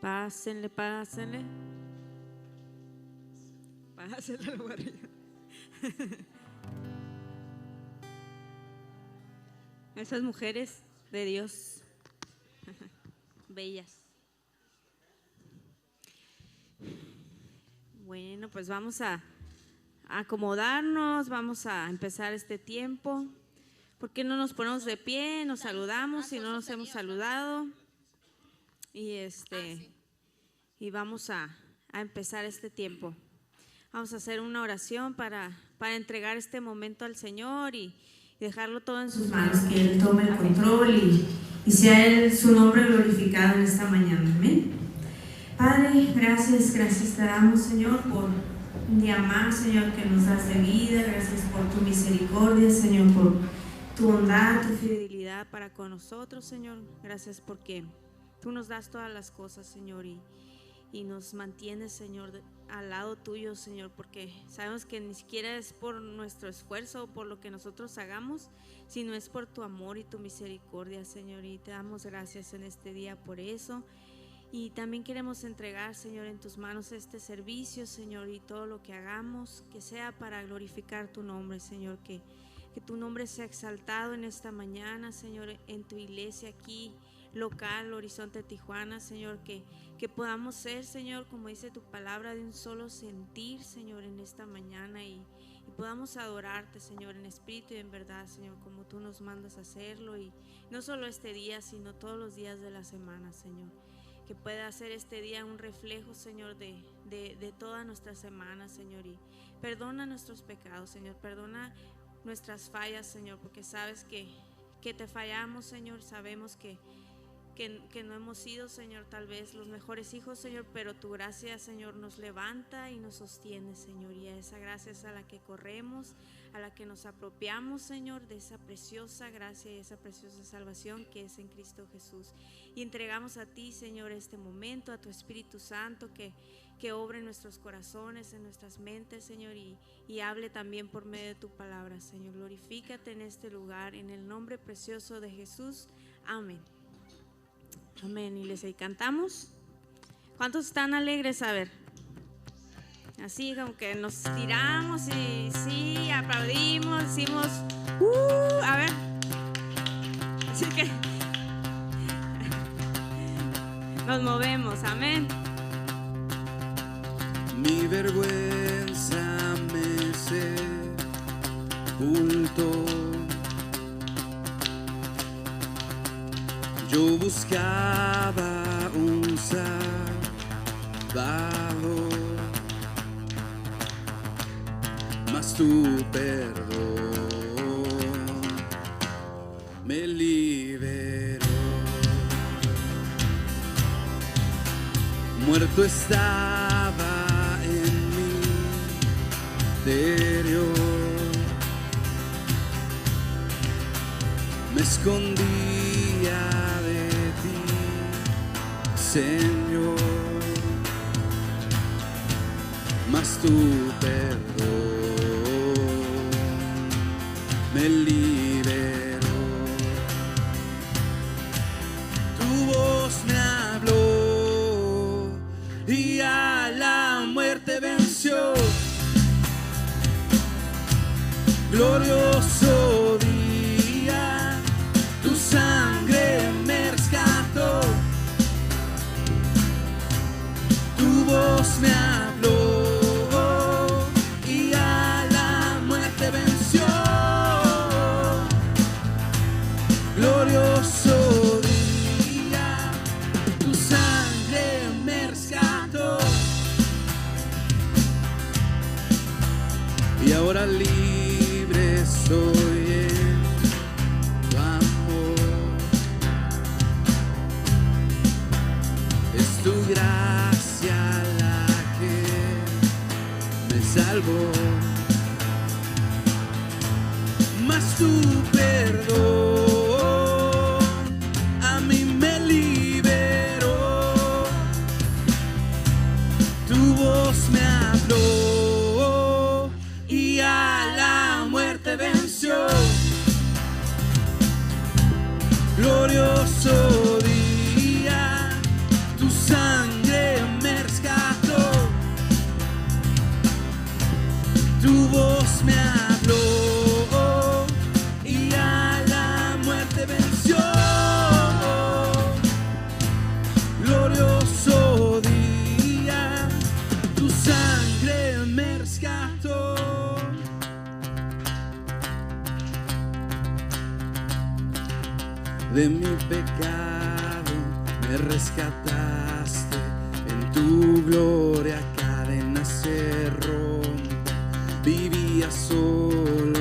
Pásenle, pásenle. Pásenle al barriga. Esas mujeres de Dios, bellas. Bueno, pues vamos a acomodarnos, vamos a empezar este tiempo. ¿Por qué no nos ponemos de pie? Nos saludamos si no nos hemos saludado. Y vamos a empezar este tiempo. Vamos a hacer una oración para entregar este momento al Señor y dejarlo todo en sus manos, que Él tome el control y sea Él su nombre glorificado en esta mañana. Amén. Padre, gracias te damos, Señor, por un día más, Señor, que nos das de vida. Gracias por tu misericordia, Señor, por tu bondad, tu fidelidad para con nosotros, Señor. Gracias porque tú nos das todas las cosas, Señor, y nos mantienes, Señor, al lado tuyo, Señor, porque sabemos que ni siquiera es por nuestro esfuerzo o por lo que nosotros hagamos, sino es por tu amor y tu misericordia, Señor, y te damos gracias en este día por eso. Y también queremos entregar, Señor, en tus manos este servicio, Señor, y todo lo que hagamos, que sea para glorificar tu nombre, Señor, que tu nombre sea exaltado en esta mañana, Señor, en tu iglesia aquí local, Horizonte Tijuana, Señor, que podamos ser, Señor, como dice tu palabra, de un solo sentir, Señor, en esta mañana y podamos adorarte, Señor, en espíritu y en verdad, Señor, como tú nos mandas a hacerlo, y no solo este día, sino todos los días de la semana, Señor, que pueda ser este día un reflejo, Señor, de toda nuestra semana, Señor, y perdona nuestros pecados, Señor, perdona nuestras fallas, Señor, porque sabes que te fallamos, Señor, sabemos que no hemos sido, Señor, tal vez los mejores hijos, Señor, pero tu gracia, Señor, nos levanta y nos sostiene, Señor, y a esa gracia es a la que corremos, a la que nos apropiamos, Señor, de esa preciosa gracia y esa preciosa salvación que es en Cristo Jesús. Y entregamos a ti, Señor, este momento, a tu Espíritu Santo que obre en nuestros corazones, en nuestras mentes, Señor, y hable también por medio de tu palabra, Señor. Glorifícate en este lugar, en el nombre precioso de Jesús. Amén. Amén. Y cantamos. ¿Cuántos están alegres? A ver. Así como que nos tiramos y sí, aplaudimos, decimos a ver. Así que nos movemos. Amén. Mi vergüenza me sepultó. Yo buscaba un salvador, mas tu perdón me liberó. Muerto estaba en mi interior, me escondía de ti, Señor, mas tu perdón me liberó. Tu voz me habló y a la muerte venció. Glorioso día, tu sangre me rescató. Tu voz me habló y a la muerte venció. Glorioso día, tu sangre me rescató. Y ahora libre soy en tu amor. Es tu gracia la que me salvó, mas tu perdón a mí me liberó. Tu voz me habló y a la muerte Tu voz me habló y a la muerte venció. Glorioso día, tu sangre me rescató. De mi pecado me rescataste, en tu gloria cadenas se rompen. Vivía solo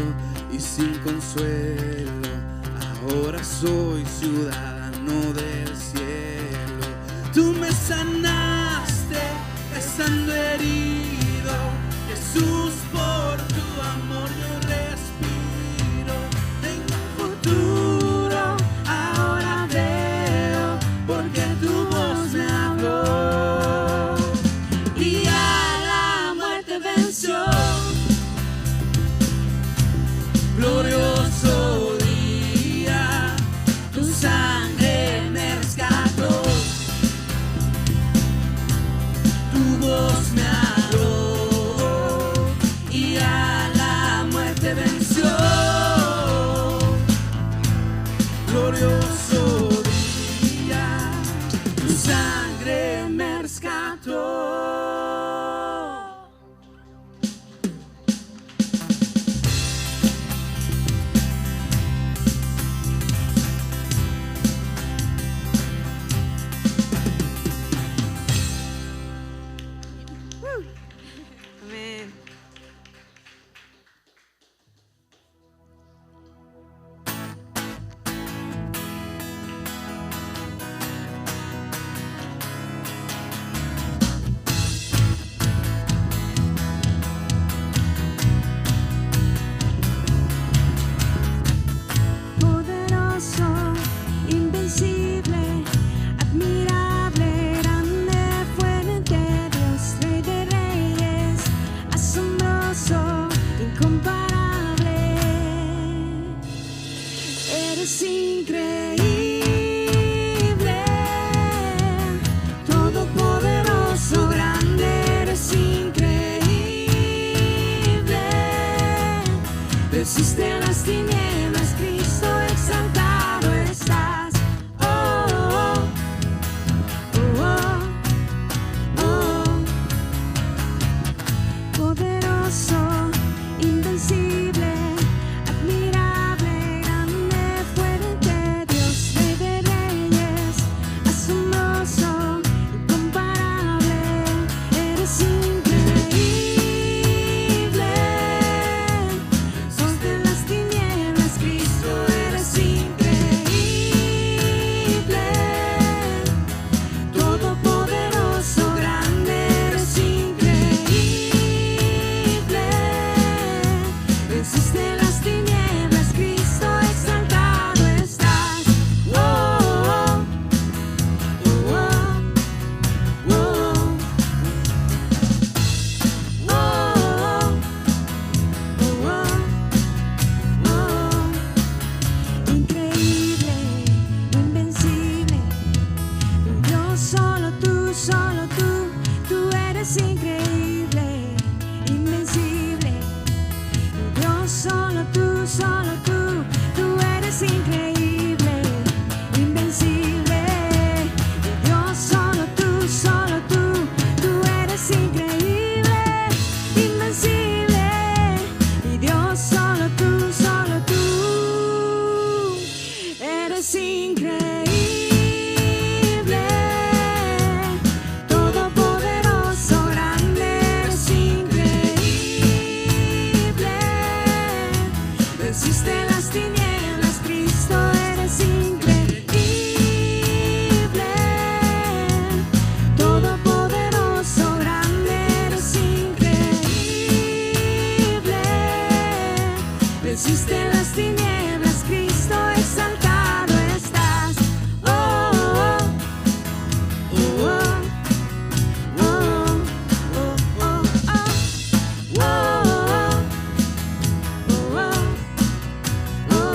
y sin consuelo, ahora soy ciudadano del cielo. Tú me sanaste estando herido, Jesús, por tu amor yo respiro. Tengo un futuro, ahora veo, porque tu voz me habló y a la muerte venció. Glorioso día, tu sangre me rescató. Tu voz me habló y a la muerte venció. Glorioso día, tu sangre me rescató. Amén. Poderoso, invencible, admirable, grande, fuerte, Dios, Rey de Reyes, asombroso, incomparable. Eres increíble, todopoderoso, grande, eres increíble. Venciste a las tinieblas, Cristo, exaltado estás. Oh, oh, oh, oh. Poderoso, invencible, admirable, grande, fuerte, Dios, Rey de Reyes, asombroso, incomparable. Eres increíble. Sos de las tinieblas, Cristo, eres increíble. Todopoderoso, grande, eres increíble. Venciste las tinieblas, Cristo, exaltado estás. Oh, oh, oh, oh, oh, oh, oh, oh. Increíble, invencible, Dios, solo tú eres increíble, invencible, Dios, solo tú eres increíble, invencible, Dios, solo tú eres increíble, invencible, y Dios, solo tú eres increíble, todopoderoso, grande, eres increíble. Venciste las tinieblas, Cristo, eres increíble, todopoderoso, grande, eres increíble. Venciste las tinieblas, Cristo, exaltado estás. Oh, oh, oh, oh, oh, oh, oh, oh, oh, oh,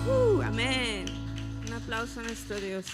oh. Amén. Un aplauso a nuestro Dios.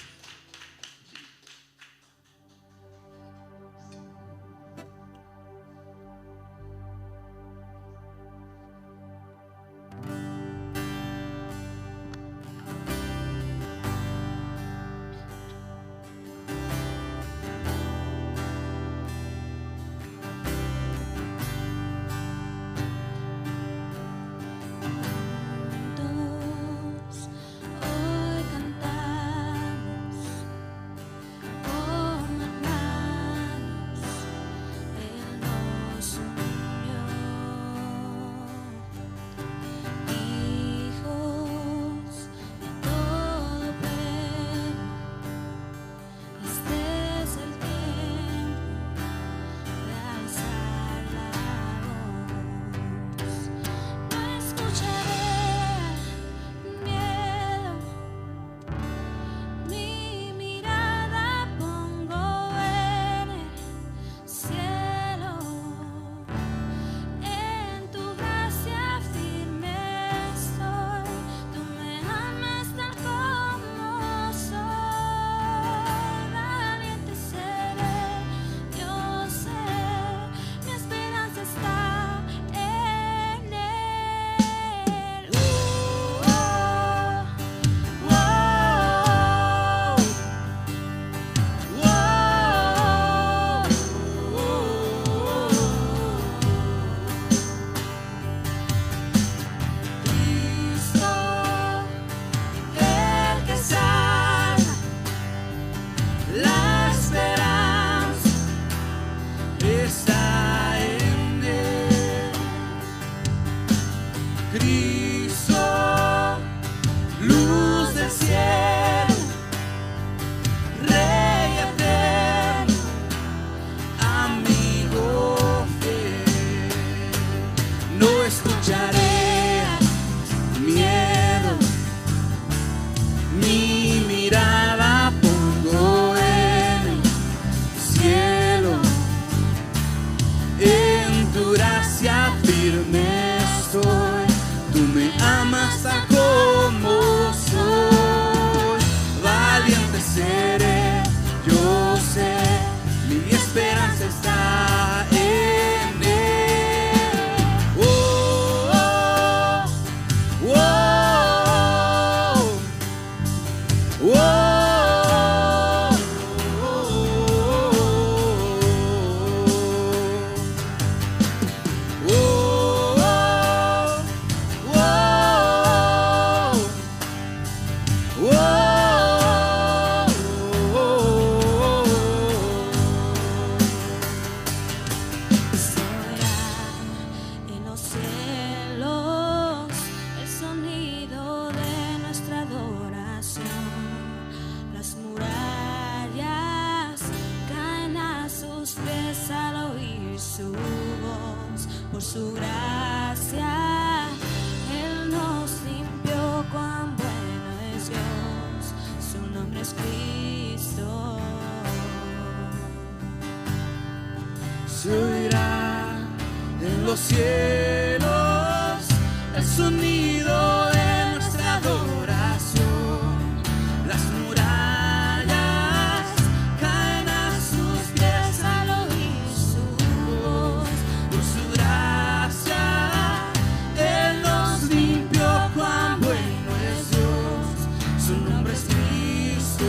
firme estoy. Tú me amas tal como soy. Valiente seré, yo sé, mi esperanza está en Él. Oh, oh, oh, oh. En los cielos el sonido de nuestra adoración, las murallas caen a sus pies al oír su voz. Por su gracia Él nos limpió, cuán bueno es Dios, su nombre es Cristo. Se oirá en los cielos el sonido de nuestra adoración. Las murallas caen a sus pies al oír su voz. Por su gracia Él nos limpió, cuán bueno es Dios, su nombre es Cristo.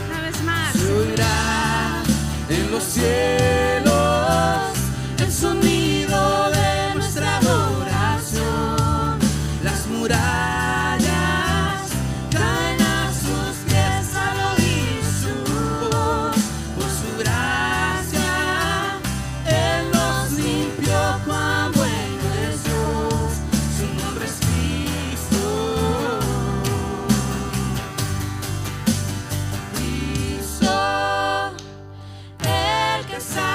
Una vez más. Se oirá en los cielos el sonido de nuestra adoración. Las murallas caen a sus pies al oír su voz. Por su gracia Él nos limpió, cuán bueno es Dios, su nombre es Cristo. Cristo, el que salva.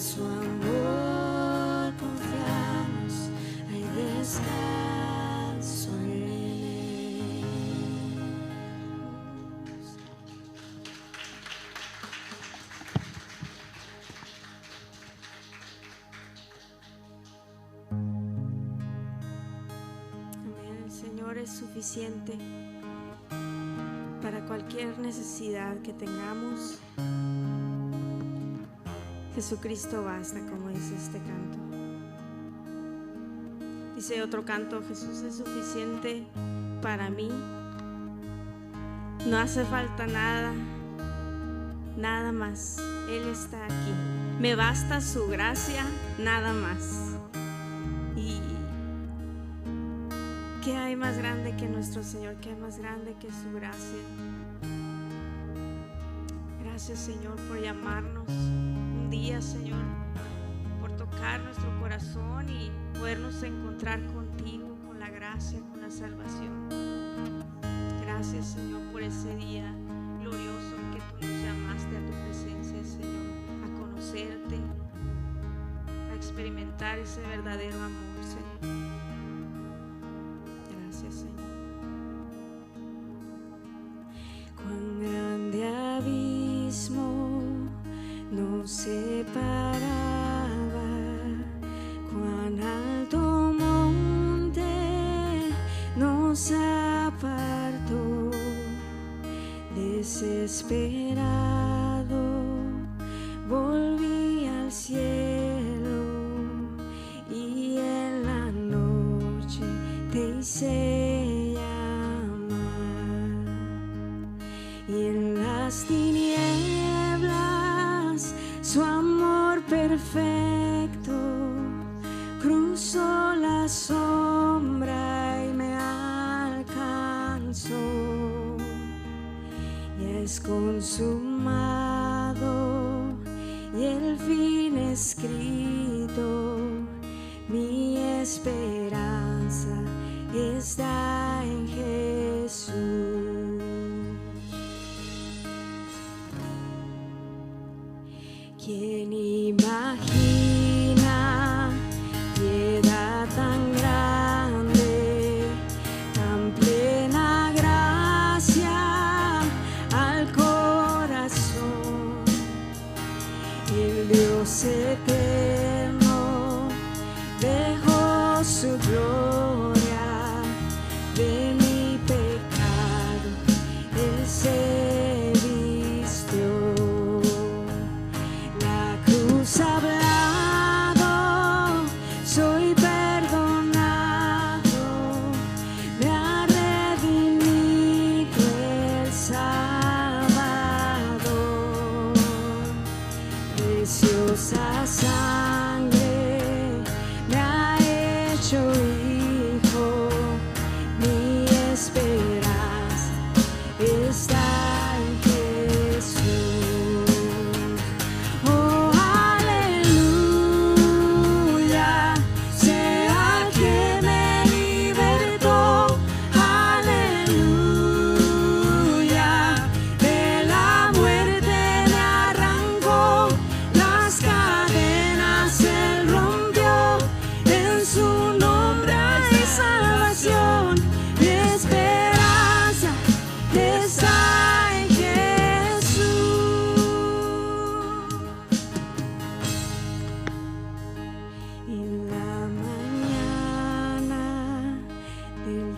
su amor confiamos, hay descanso en él. Amén. El Señor es suficiente para cualquier necesidad que tengamos. Jesucristo basta, como dice este canto. Dice otro canto: Jesús es suficiente para mí. No hace falta nada, nada más. Él está aquí. Me basta su gracia, nada más. Y ¿qué hay más grande que nuestro Señor? ¿Qué hay más grande que su gracia? Gracias, Señor, por llamarnos un día, Señor, por tocar nuestro corazón y podernos encontrar contigo, con la gracia, con la salvación. Gracias, Señor, por ese día glorioso en que tú nos llamaste a tu presencia, Señor, a conocerte, a experimentar ese verdadero amor, Señor. Gracias, Señor. Cuán grande abismo nos separaba, cuán alto monte nos apartó. Desesperado volví al cielo y en la noche te hice llamar, y en las tinieblas su amor perfecto cruzó la sombra y me alcanzó. Y es consumado y el fin escrito, mi esperanza está en Jesús. ¿Quién imagina piedad tan grande, tan plena gracia al corazón? El Dios eterno dejó su gloria, de mi pecado Él se vistió. Hablado, soy perdonado, me ha redimido el Salvador. Preciosa sangre me ha hecho hijo, mi esperanza está en Jesús.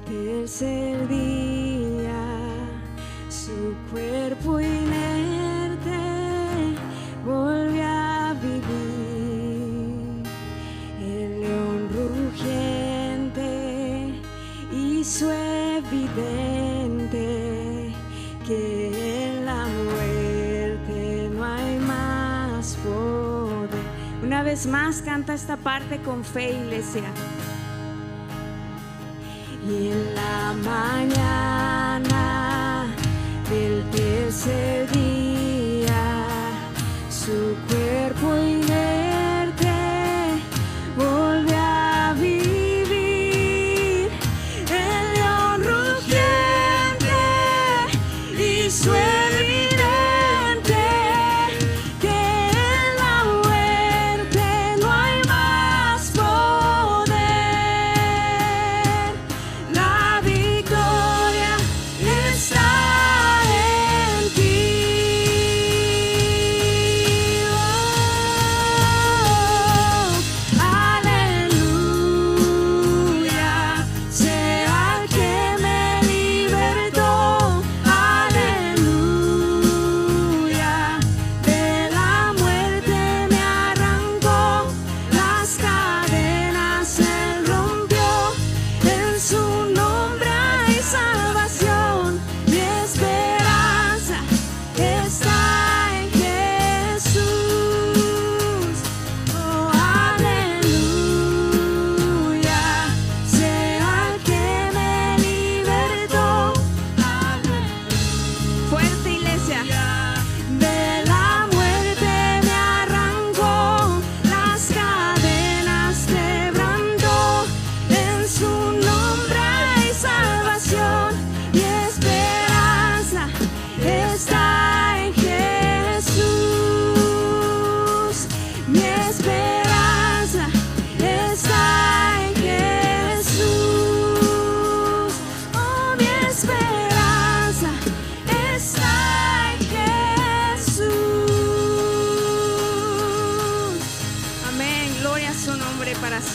Tercer día, su cuerpo inerte volvió a vivir. El león rugiente hizo evidente que en la muerte no hay más poder. Una vez más, canta esta parte con fe, iglesia. Y en la mañana del tercer día, su cuerpo inerte volvió a vivir. El león rugiente hizo evidente que en la muerte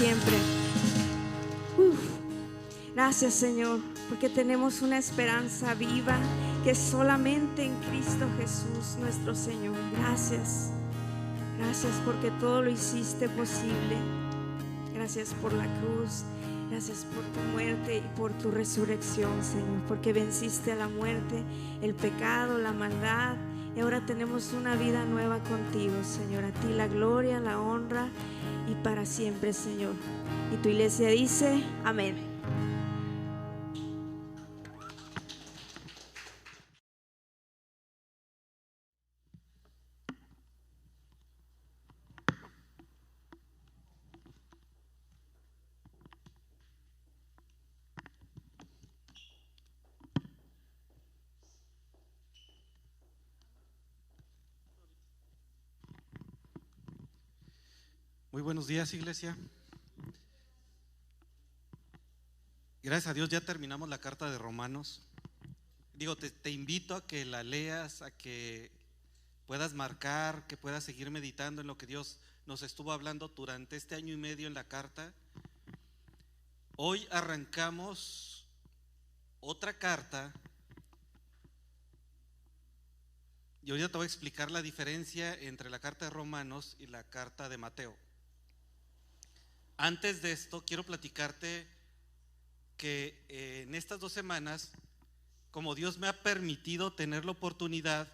siempre. Uf. Gracias, Señor, porque tenemos una esperanza viva que es solamente en Cristo Jesús nuestro Señor. Gracias. Gracias porque todo lo hiciste posible. Gracias por la cruz. Gracias por tu muerte y por tu resurrección, Señor, porque venciste a la muerte, el pecado, la maldad, y ahora tenemos una vida nueva contigo, Señor. A ti la gloria, la honra y para siempre, Señor. Y tu iglesia dice amén. Muy buenos días, iglesia. Gracias a Dios ya terminamos la carta de Romanos. Te invito a que la leas, a que puedas marcar, que puedas seguir meditando en lo que Dios nos estuvo hablando durante este año y medio en la carta. Hoy arrancamos otra carta y ahorita te voy a explicar la diferencia entre la carta de Romanos y la carta de Mateo. Antes de esto, quiero platicarte que en estas 2 semanas, como Dios me ha permitido tener la oportunidad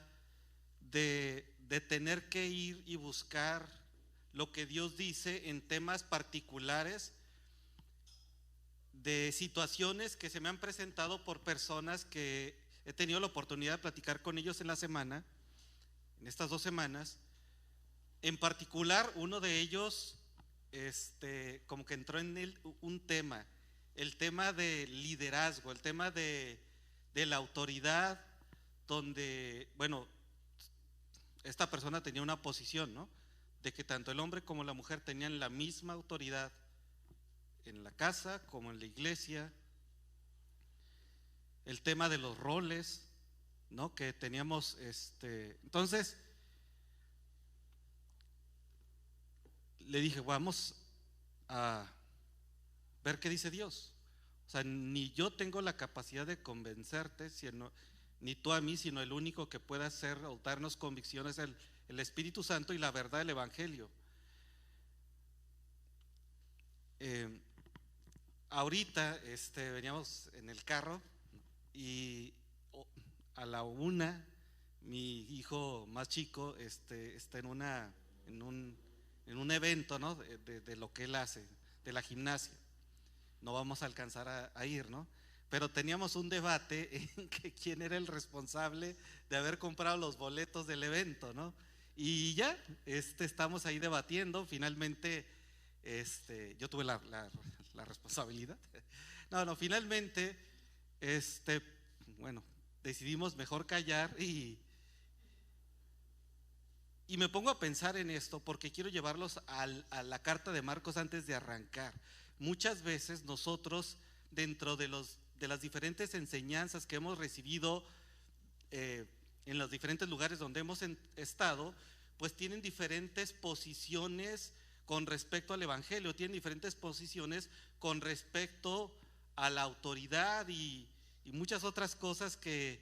de tener que ir y buscar lo que Dios dice en temas particulares de situaciones que se me han presentado por personas que he tenido la oportunidad de platicar con ellos en la semana, en estas 2 semanas. En particular, uno de ellos como que entró en un tema, el tema de liderazgo, el tema de la autoridad, donde, bueno, esta persona tenía una posición, ¿no? De que tanto el hombre como la mujer tenían la misma autoridad en la casa como en la iglesia. El tema de los roles, ¿no? Que teníamos, entonces le dije, vamos a ver qué dice Dios. O sea, ni yo tengo la capacidad de convencerte, ni tú a mí, sino el único que puede hacer o darnos convicción es el Espíritu Santo y la verdad del Evangelio. Ahorita veníamos en el carro y a la 1 mi hijo más chico está en un evento, ¿no? de lo que él hace, de la gimnasia. No vamos a alcanzar a ir, ¿no? Pero teníamos un debate en que quién era el responsable de haber comprado los boletos del evento, ¿no? Y ya, estamos ahí debatiendo. Finalmente, yo tuve la responsabilidad. No, finalmente, bueno, decidimos mejor callar y me pongo a pensar en esto porque quiero llevarlos a la carta de Marcos antes de arrancar. Muchas veces nosotros, dentro de las diferentes enseñanzas que hemos recibido en los diferentes lugares donde hemos estado, pues tienen diferentes posiciones con respecto al Evangelio, tienen diferentes posiciones con respecto a la autoridad y muchas otras cosas que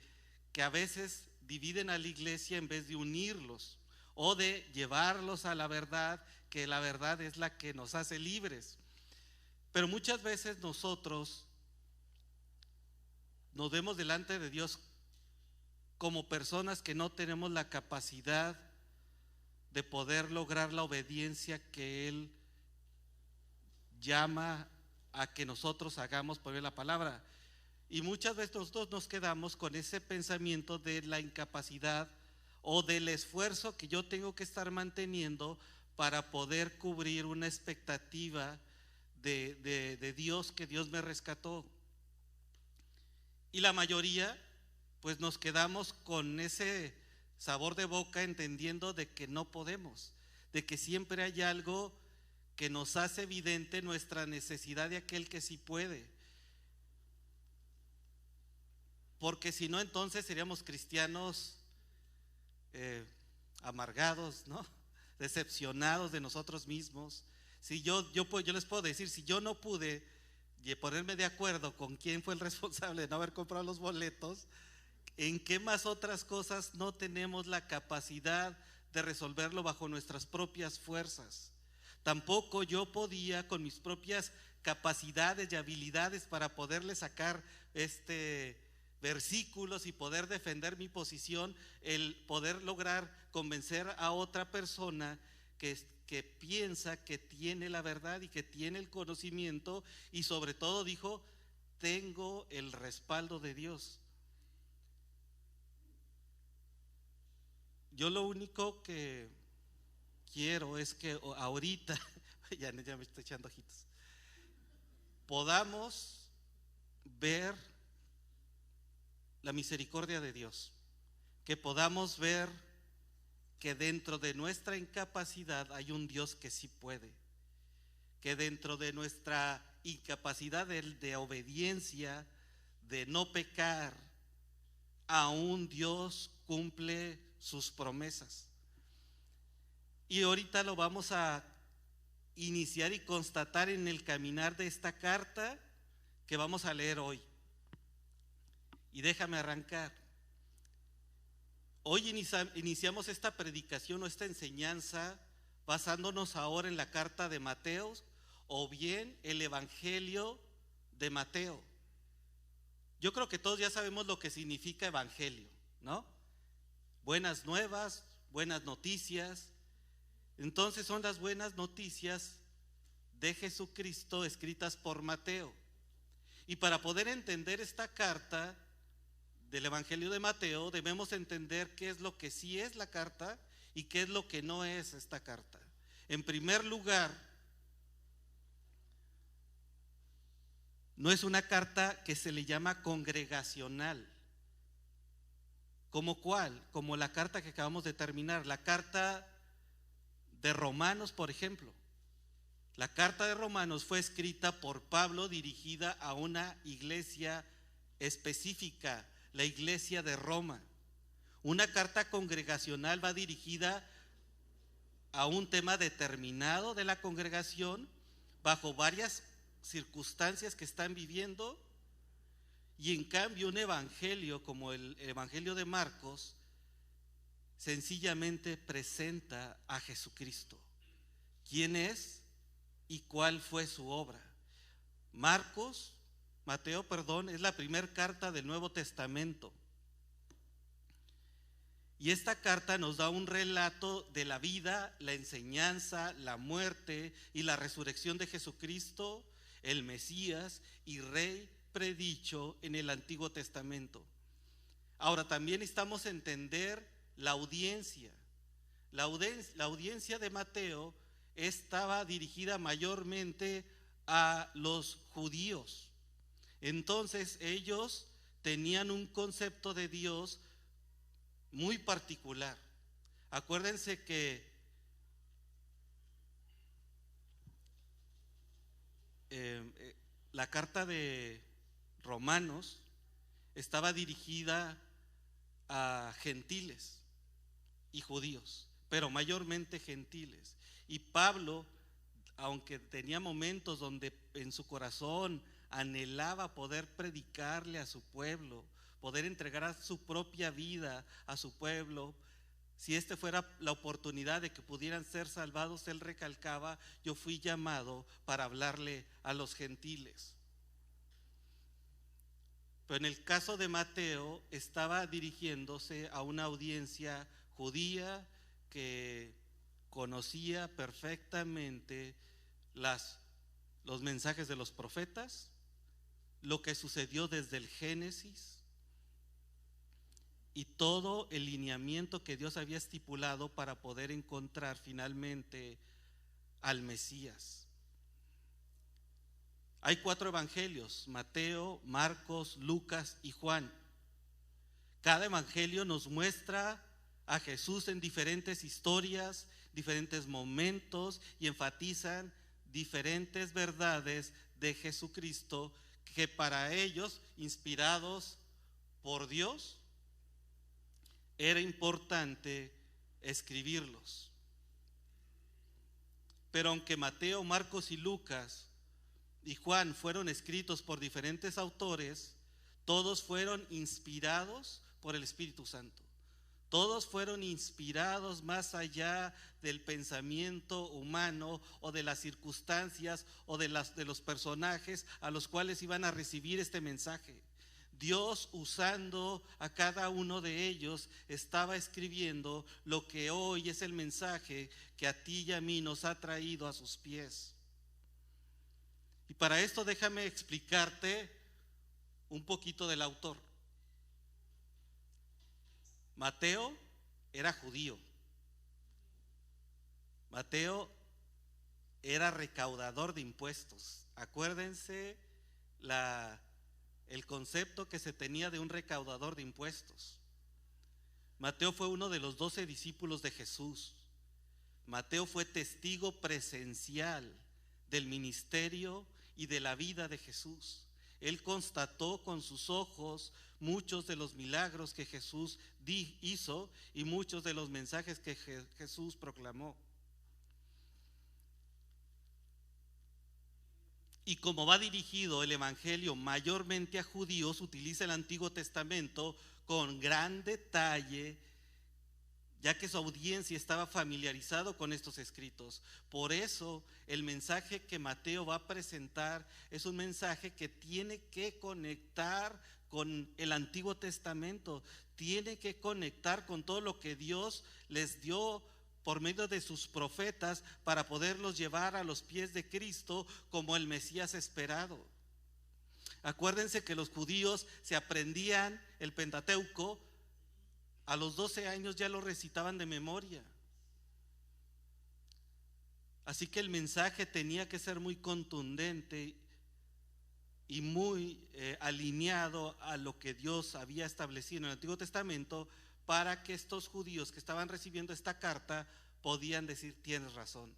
a veces dividen a la iglesia en vez de unirlos o de llevarlos a la verdad, que la verdad es la que nos hace libres. Pero muchas veces nosotros nos vemos delante de Dios como personas que no tenemos la capacidad de poder lograr la obediencia que Él llama a que nosotros hagamos por la palabra. Y muchas veces nosotros nos quedamos con ese pensamiento de la incapacidad o del esfuerzo que yo tengo que estar manteniendo para poder cubrir una expectativa de Dios, que Dios me rescató. Y la mayoría pues nos quedamos con ese sabor de boca, entendiendo de que no podemos, de que siempre hay algo que nos hace evidente nuestra necesidad de aquel que sí puede, porque si no, entonces seríamos cristianos amargados, ¿no? Decepcionados de nosotros mismos, Si yo les puedo decir, si yo no pude ponerme de acuerdo con quién fue el responsable de no haber comprado los boletos, ¿en qué más otras cosas no tenemos la capacidad de resolverlo bajo nuestras propias fuerzas? Tampoco yo podía con mis propias capacidades y habilidades para poderle sacar versículos y poder defender mi posición, el poder lograr convencer a otra persona que piensa que tiene la verdad y que tiene el conocimiento, y sobre todo dijo, tengo el respaldo de Dios. Yo lo único que quiero es que ahorita, ya me estoy echando ojitos, podamos ver la misericordia de Dios, que podamos ver que dentro de nuestra incapacidad hay un Dios que sí puede, que dentro de nuestra incapacidad de obediencia, de no pecar, aún Dios cumple sus promesas. Y ahorita lo vamos a iniciar y constatar en el caminar de esta carta que vamos a leer hoy. Y déjame arrancar. Hoy iniciamos esta predicación o esta enseñanza basándonos ahora en la carta de Mateo o bien el Evangelio de Mateo. Yo creo que todos ya sabemos lo que significa evangelio, ¿no? Buenas nuevas, buenas noticias. Entonces son las buenas noticias de Jesucristo escritas por Mateo. Y para poder entender esta carta del Evangelio de Mateo, debemos entender qué es lo que sí es la carta y qué es lo que no es esta carta. En primer lugar, no es una carta que se le llama congregacional. ¿Como cuál? Como la carta que acabamos de terminar, la carta de Romanos, por ejemplo. La carta de Romanos fue escrita por Pablo, dirigida a una iglesia específica, la iglesia de Roma. Una carta congregacional va dirigida a un tema determinado de la congregación, bajo varias circunstancias que están viviendo, y en cambio un evangelio como el Evangelio de Marcos sencillamente presenta a Jesucristo, quién es y cuál fue su obra. Mateo, es la primera carta del Nuevo Testamento. Y esta carta nos da un relato de la vida, la enseñanza, la muerte y la resurrección de Jesucristo, el Mesías y Rey predicho en el Antiguo Testamento. Ahora también necesitamos entender la audiencia. La audiencia de Mateo estaba dirigida mayormente a los judíos. Entonces ellos tenían un concepto de Dios muy particular. Acuérdense que la carta de Romanos estaba dirigida a gentiles y judíos, pero mayormente gentiles. Y Pablo, aunque tenía momentos donde en su corazón anhelaba poder predicarle a su pueblo, poder entregar su propia vida a su pueblo, si fuera la oportunidad de que pudieran ser salvados, él recalcaba: yo fui llamado para hablarle a los gentiles. Pero en el caso de Mateo estaba dirigiéndose a una audiencia judía que conocía perfectamente los mensajes de los profetas, lo que sucedió desde el Génesis y todo el lineamiento que Dios había estipulado para poder encontrar finalmente al Mesías. Hay 4 evangelios: Mateo, Marcos, Lucas y Juan. Cada evangelio nos muestra a Jesús en diferentes historias, diferentes momentos, y enfatizan diferentes verdades de Jesucristo que para ellos, inspirados por Dios, era importante escribirlos. Pero aunque Mateo, Marcos y Lucas y Juan fueron escritos por diferentes autores, todos fueron inspirados por el Espíritu Santo. Todos fueron inspirados más allá del pensamiento humano o de las circunstancias o de los personajes a los cuales iban a recibir este mensaje. Dios, usando a cada uno de ellos, estaba escribiendo lo que hoy es el mensaje que a ti y a mí nos ha traído a sus pies. Y para esto déjame explicarte un poquito del autor. Mateo era judío. Mateo era recaudador de impuestos. Acuérdense el concepto que se tenía de un recaudador de impuestos. Mateo fue uno de los 12 discípulos de Jesús. Mateo fue testigo presencial del ministerio y de la vida de Jesús. Él constató con sus ojos muchos de los milagros que Jesús hizo y muchos de los mensajes que Jesús proclamó. Y como va dirigido el evangelio mayormente a judíos, utiliza el Antiguo Testamento con gran detalle, ya que su audiencia estaba familiarizado con estos escritos. Por eso el mensaje que Mateo va a presentar es un mensaje que tiene que conectar con el Antiguo Testamento, tiene que conectar con todo lo que Dios les dio por medio de sus profetas para poderlos llevar a los pies de Cristo como el Mesías esperado. Acuérdense que los judíos se aprendían el Pentateuco, a los 12 años ya lo recitaban de memoria. Así que el mensaje tenía que ser muy contundente y muy alineado a lo que Dios había establecido en el Antiguo Testamento, para que estos judíos que estaban recibiendo esta carta podían decir: tienes razón.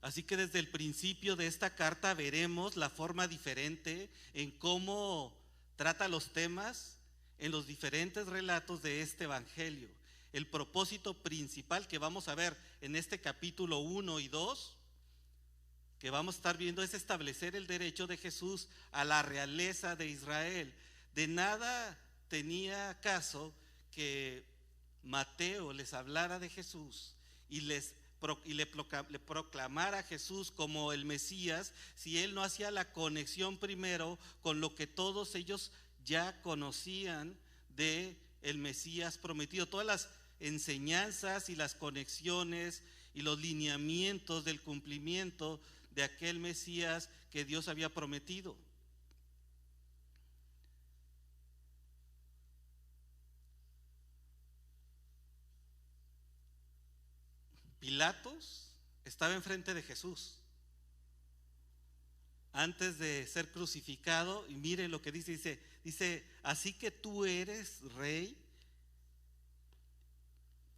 Así que desde el principio de esta carta veremos la forma diferente en cómo trata los temas en los diferentes relatos de este evangelio. El propósito principal que vamos a ver en este capítulo 1 y 2, que vamos a estar viendo, es establecer el derecho de Jesús a la realeza de Israel. De nada tenía caso que Mateo les hablara de Jesús y le proclamara a Jesús como el Mesías si él no hacía la conexión primero con lo que todos ellos ya conocían de el Mesías prometido. Todas las enseñanzas y las conexiones y los lineamientos del cumplimiento de aquel Mesías que Dios había prometido. Pilatos estaba enfrente de Jesús antes de ser crucificado, y mire lo que dice, así que tú eres rey,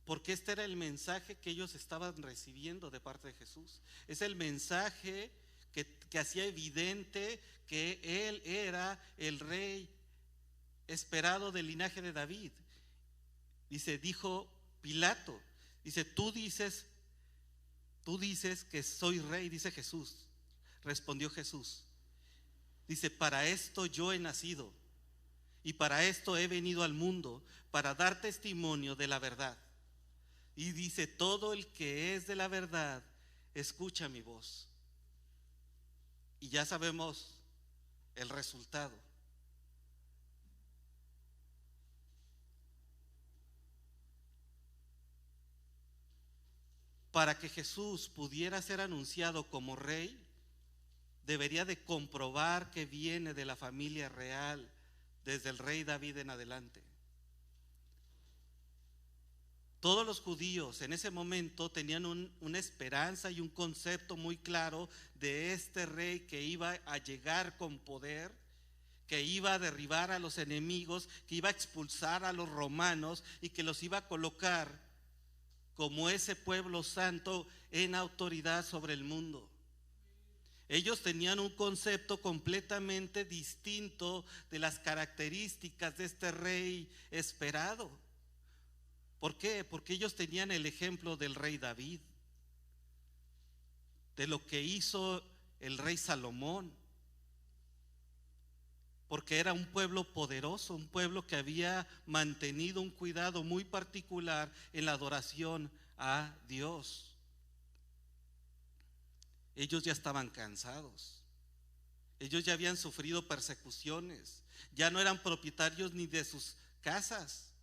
porque este era el mensaje que ellos estaban recibiendo de parte de Jesús. Es el mensaje que hacía evidente que él era el rey esperado del linaje de David. Dijo Pilato, tú dices que soy rey, dice Jesús. Respondió Jesús, para esto yo he nacido y para esto he venido al mundo, para dar testimonio de la verdad. Y todo el que es de la verdad escucha mi voz. Y ya sabemos el resultado. Para que Jesús pudiera ser anunciado como rey, debería de comprobar que viene de la familia real, desde el rey David en adelante. Todos los judíos en ese momento tenían una esperanza y un concepto muy claro de este rey que iba a llegar con poder, que iba a derribar a los enemigos, que iba a expulsar a los romanos y que los iba a colocar como ese pueblo santo en autoridad sobre el mundo. Ellos tenían un concepto completamente distinto de las características de este rey esperado. ¿Por qué? Porque ellos tenían el ejemplo del rey David. de lo que hizo el rey Salomón, porque era un pueblo poderoso, un pueblo que había mantenido un cuidado muy particular en la adoración a Dios. Ellos ya estaban cansados, ellos ya habían sufrido persecuciones, ya no eran propietarios ni de sus casas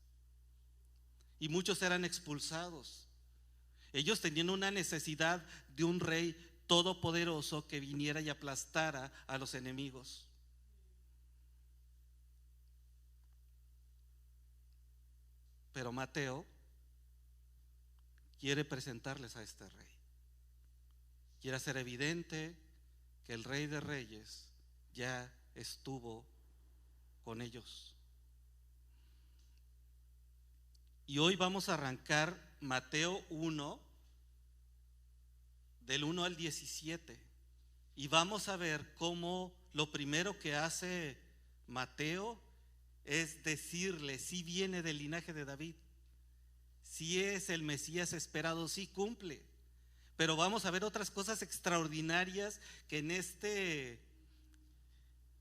y muchos eran expulsados. Ellos tenían una necesidad de un rey todopoderoso que viniera y aplastara a los enemigos. Pero Mateo quiere presentarles a este rey. Quiere hacer evidente que el Rey de Reyes ya estuvo con ellos. Y hoy vamos a arrancar Mateo 1, del 1 al 17. Y vamos a ver cómo lo primero que hace Mateo es decirle: si viene del linaje de David, si es el Mesías esperado, si cumple. Pero vamos a ver otras cosas extraordinarias que en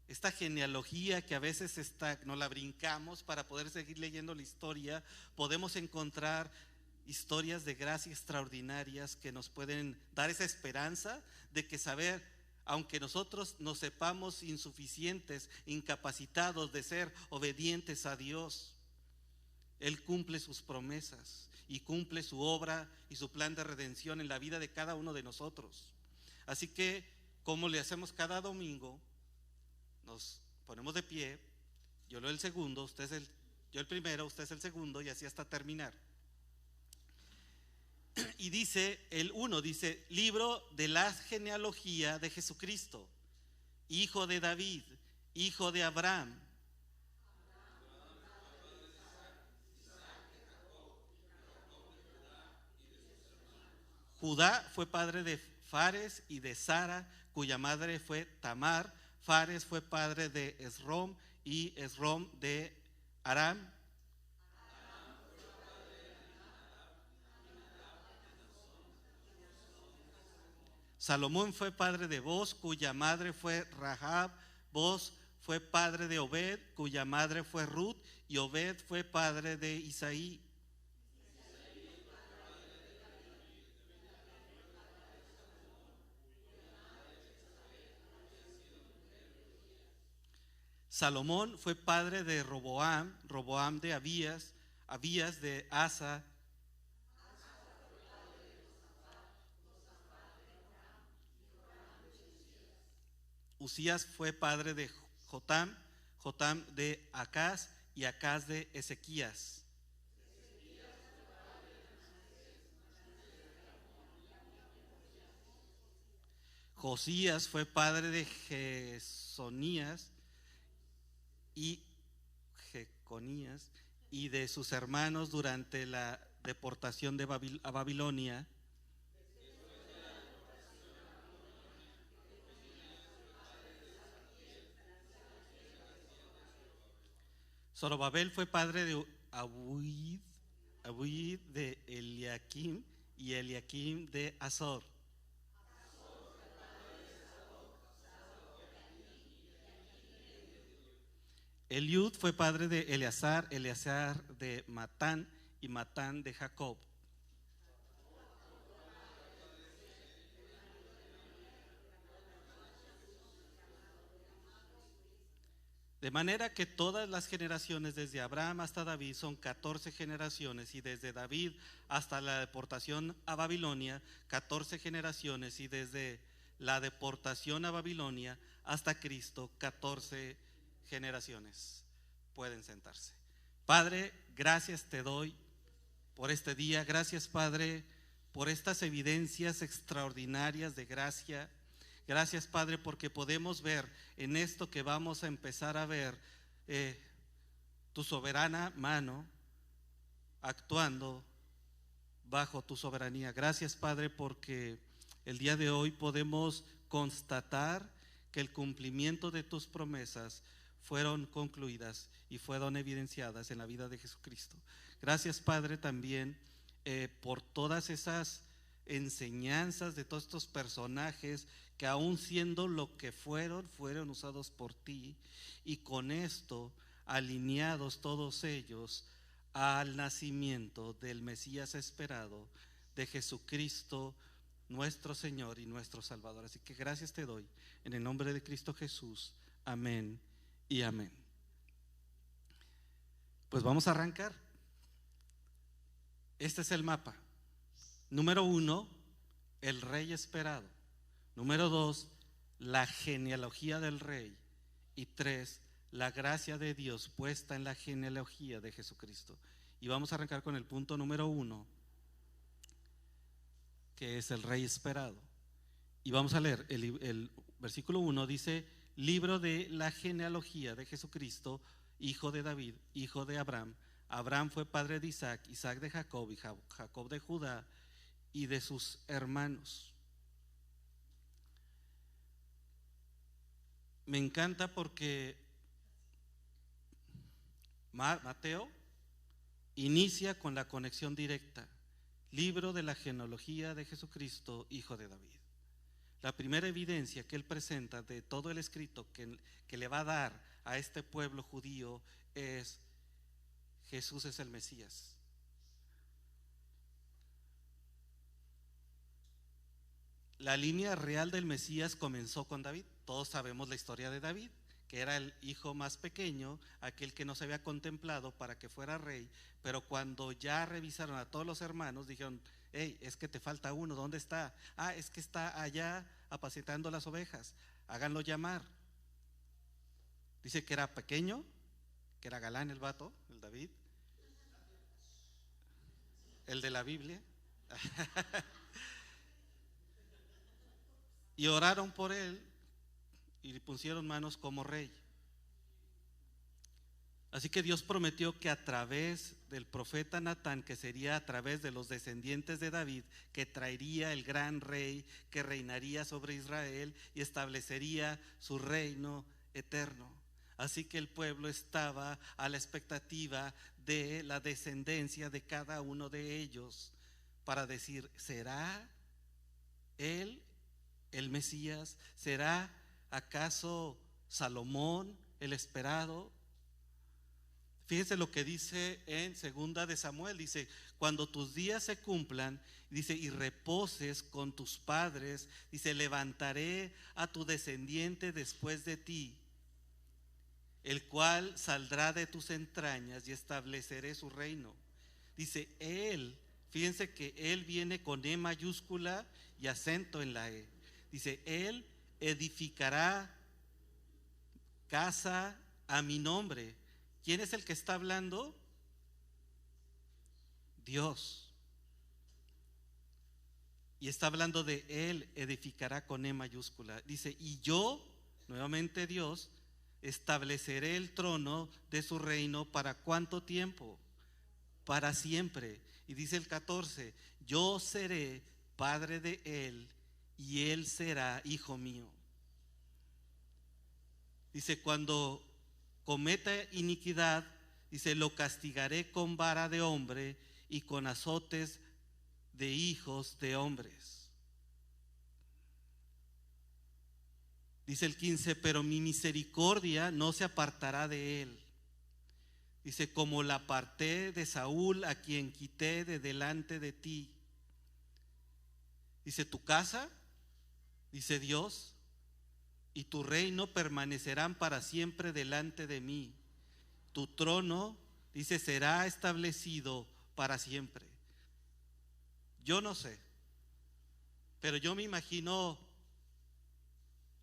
esta genealogía que a veces no la brincamos para poder seguir leyendo la historia, podemos encontrar historias de gracia extraordinarias que nos pueden dar esa esperanza de que saber, aunque nosotros nos sepamos insuficientes, incapacitados de ser obedientes a Dios, Él cumple sus promesas y cumple su obra y su plan de redención en la vida de cada uno de nosotros. Así que, como le hacemos cada domingo, nos ponemos de pie, yo leo el segundo, yo el primero, usted es el segundo, y así hasta terminar. Y dice, el 1 dice: libro de la genealogía de Jesucristo, hijo de David, hijo de Abraham. Judá fue padre de Fares y de Sara, cuya madre fue Tamar. Fares fue padre de Esrom y Esrom de Aram. Salomón fue padre de Boz, cuya madre fue Rahab. Boz fue padre de Obed, cuya madre fue Ruth, y Obed fue padre de Isaí. Salomón fue padre de Roboam, Roboam de Abías, Abías de Asa. Usías fue padre de Jotam, Jotam de Acaz y Acaz de Ezequías. Josías fue padre de Jesonías y Jeconías y de sus hermanos durante la deportación a Babilonia. Zorobabel fue padre de Abuid de Eliakim y Eliakim de Azor. Eliud fue padre de Eleazar, Eleazar de Matán y Matán de Jacob. De manera que todas las generaciones desde Abraham hasta David son 14 generaciones, y desde David hasta la deportación a Babilonia 14 generaciones, y desde la deportación a Babilonia hasta Cristo 14 generaciones. Pueden sentarse. Padre, gracias te doy por este día. Gracias, Padre, por estas evidencias extraordinarias de gracia. Gracias, Padre, porque podemos ver en esto que vamos a empezar a ver tu soberana mano actuando bajo tu soberanía. Gracias, Padre, porque el día de hoy podemos constatar que el cumplimiento de tus promesas fueron concluidas y fueron evidenciadas en la vida de Jesucristo. Gracias, Padre, también por todas esas enseñanzas de todos estos personajes que aún siendo lo que fueron usados por ti, y con esto alineados todos ellos al nacimiento del Mesías esperado, de Jesucristo nuestro Señor y nuestro Salvador. Así que gracias te doy en el nombre de Cristo Jesús. Amén y amén. Pues vamos a arrancar. Este es el mapa. Número 1, el rey esperado. Número 2, la genealogía del rey. Y 3, la gracia de Dios puesta en la genealogía de Jesucristo. Y vamos a arrancar con el punto número 1, que es el rey esperado. Y vamos a leer el versículo 1, dice: libro de la genealogía de Jesucristo, hijo de David, hijo de Abraham. Abraham fue padre de Isaac, Isaac de Jacob, y Jacob de Judá y de sus hermanos. Me encanta porque Mateo inicia con la conexión directa. Libro de la genealogía de Jesucristo, hijo de David. La primera evidencia que él presenta de todo el escrito que le va a dar a este pueblo judío es: Jesús es el Mesías. La línea real del Mesías comenzó con David. Todos sabemos la historia de David, que era el hijo más pequeño, aquel que no se había contemplado para que fuera rey, pero cuando ya revisaron a todos los hermanos, dijeron: hey, es que te falta uno, ¿dónde está? Ah, es que está allá apacentando las ovejas, háganlo llamar. Dice que era pequeño, que era galán el vato, el David, el de la Biblia. Y oraron por él y le pusieron manos como rey. Así que Dios prometió que a través del profeta Natán, que sería a través de los descendientes de David, que traería el gran rey que reinaría sobre Israel y establecería su reino eterno. Así que el pueblo estaba a la expectativa de la descendencia de cada uno de ellos para decir: ¿será él el Mesías? ¿Será acaso Salomón el esperado? Fíjense lo que dice en segunda de Samuel, dice: cuando tus días se cumplan, dice, y reposes con tus padres, dice, levantaré a tu descendiente después de ti, el cual saldrá de tus entrañas, y estableceré su reino. Dice él, fíjense que él viene con E mayúscula y acento en la E. Dice: él edificará casa a mi nombre. ¿Quién es el que está hablando? Dios. Y está hablando de él edificará con E mayúscula. Dice: y yo, nuevamente Dios, estableceré el trono de su reino. ¿Para cuánto tiempo? Para siempre. Y dice el 14: yo seré padre de él y él será hijo mío. Dice: cuando cometa iniquidad, dice, lo castigaré con vara de hombre y con azotes de hijos de hombres. Dice el 15: pero mi misericordia no se apartará de él. Dice: como la aparté de Saúl, a quien quité de delante de ti. Dice: tu casa, dice Dios, y tu reino permanecerán para siempre delante de mí. Tu trono, dice, será establecido para siempre. Yo no sé, pero yo me imagino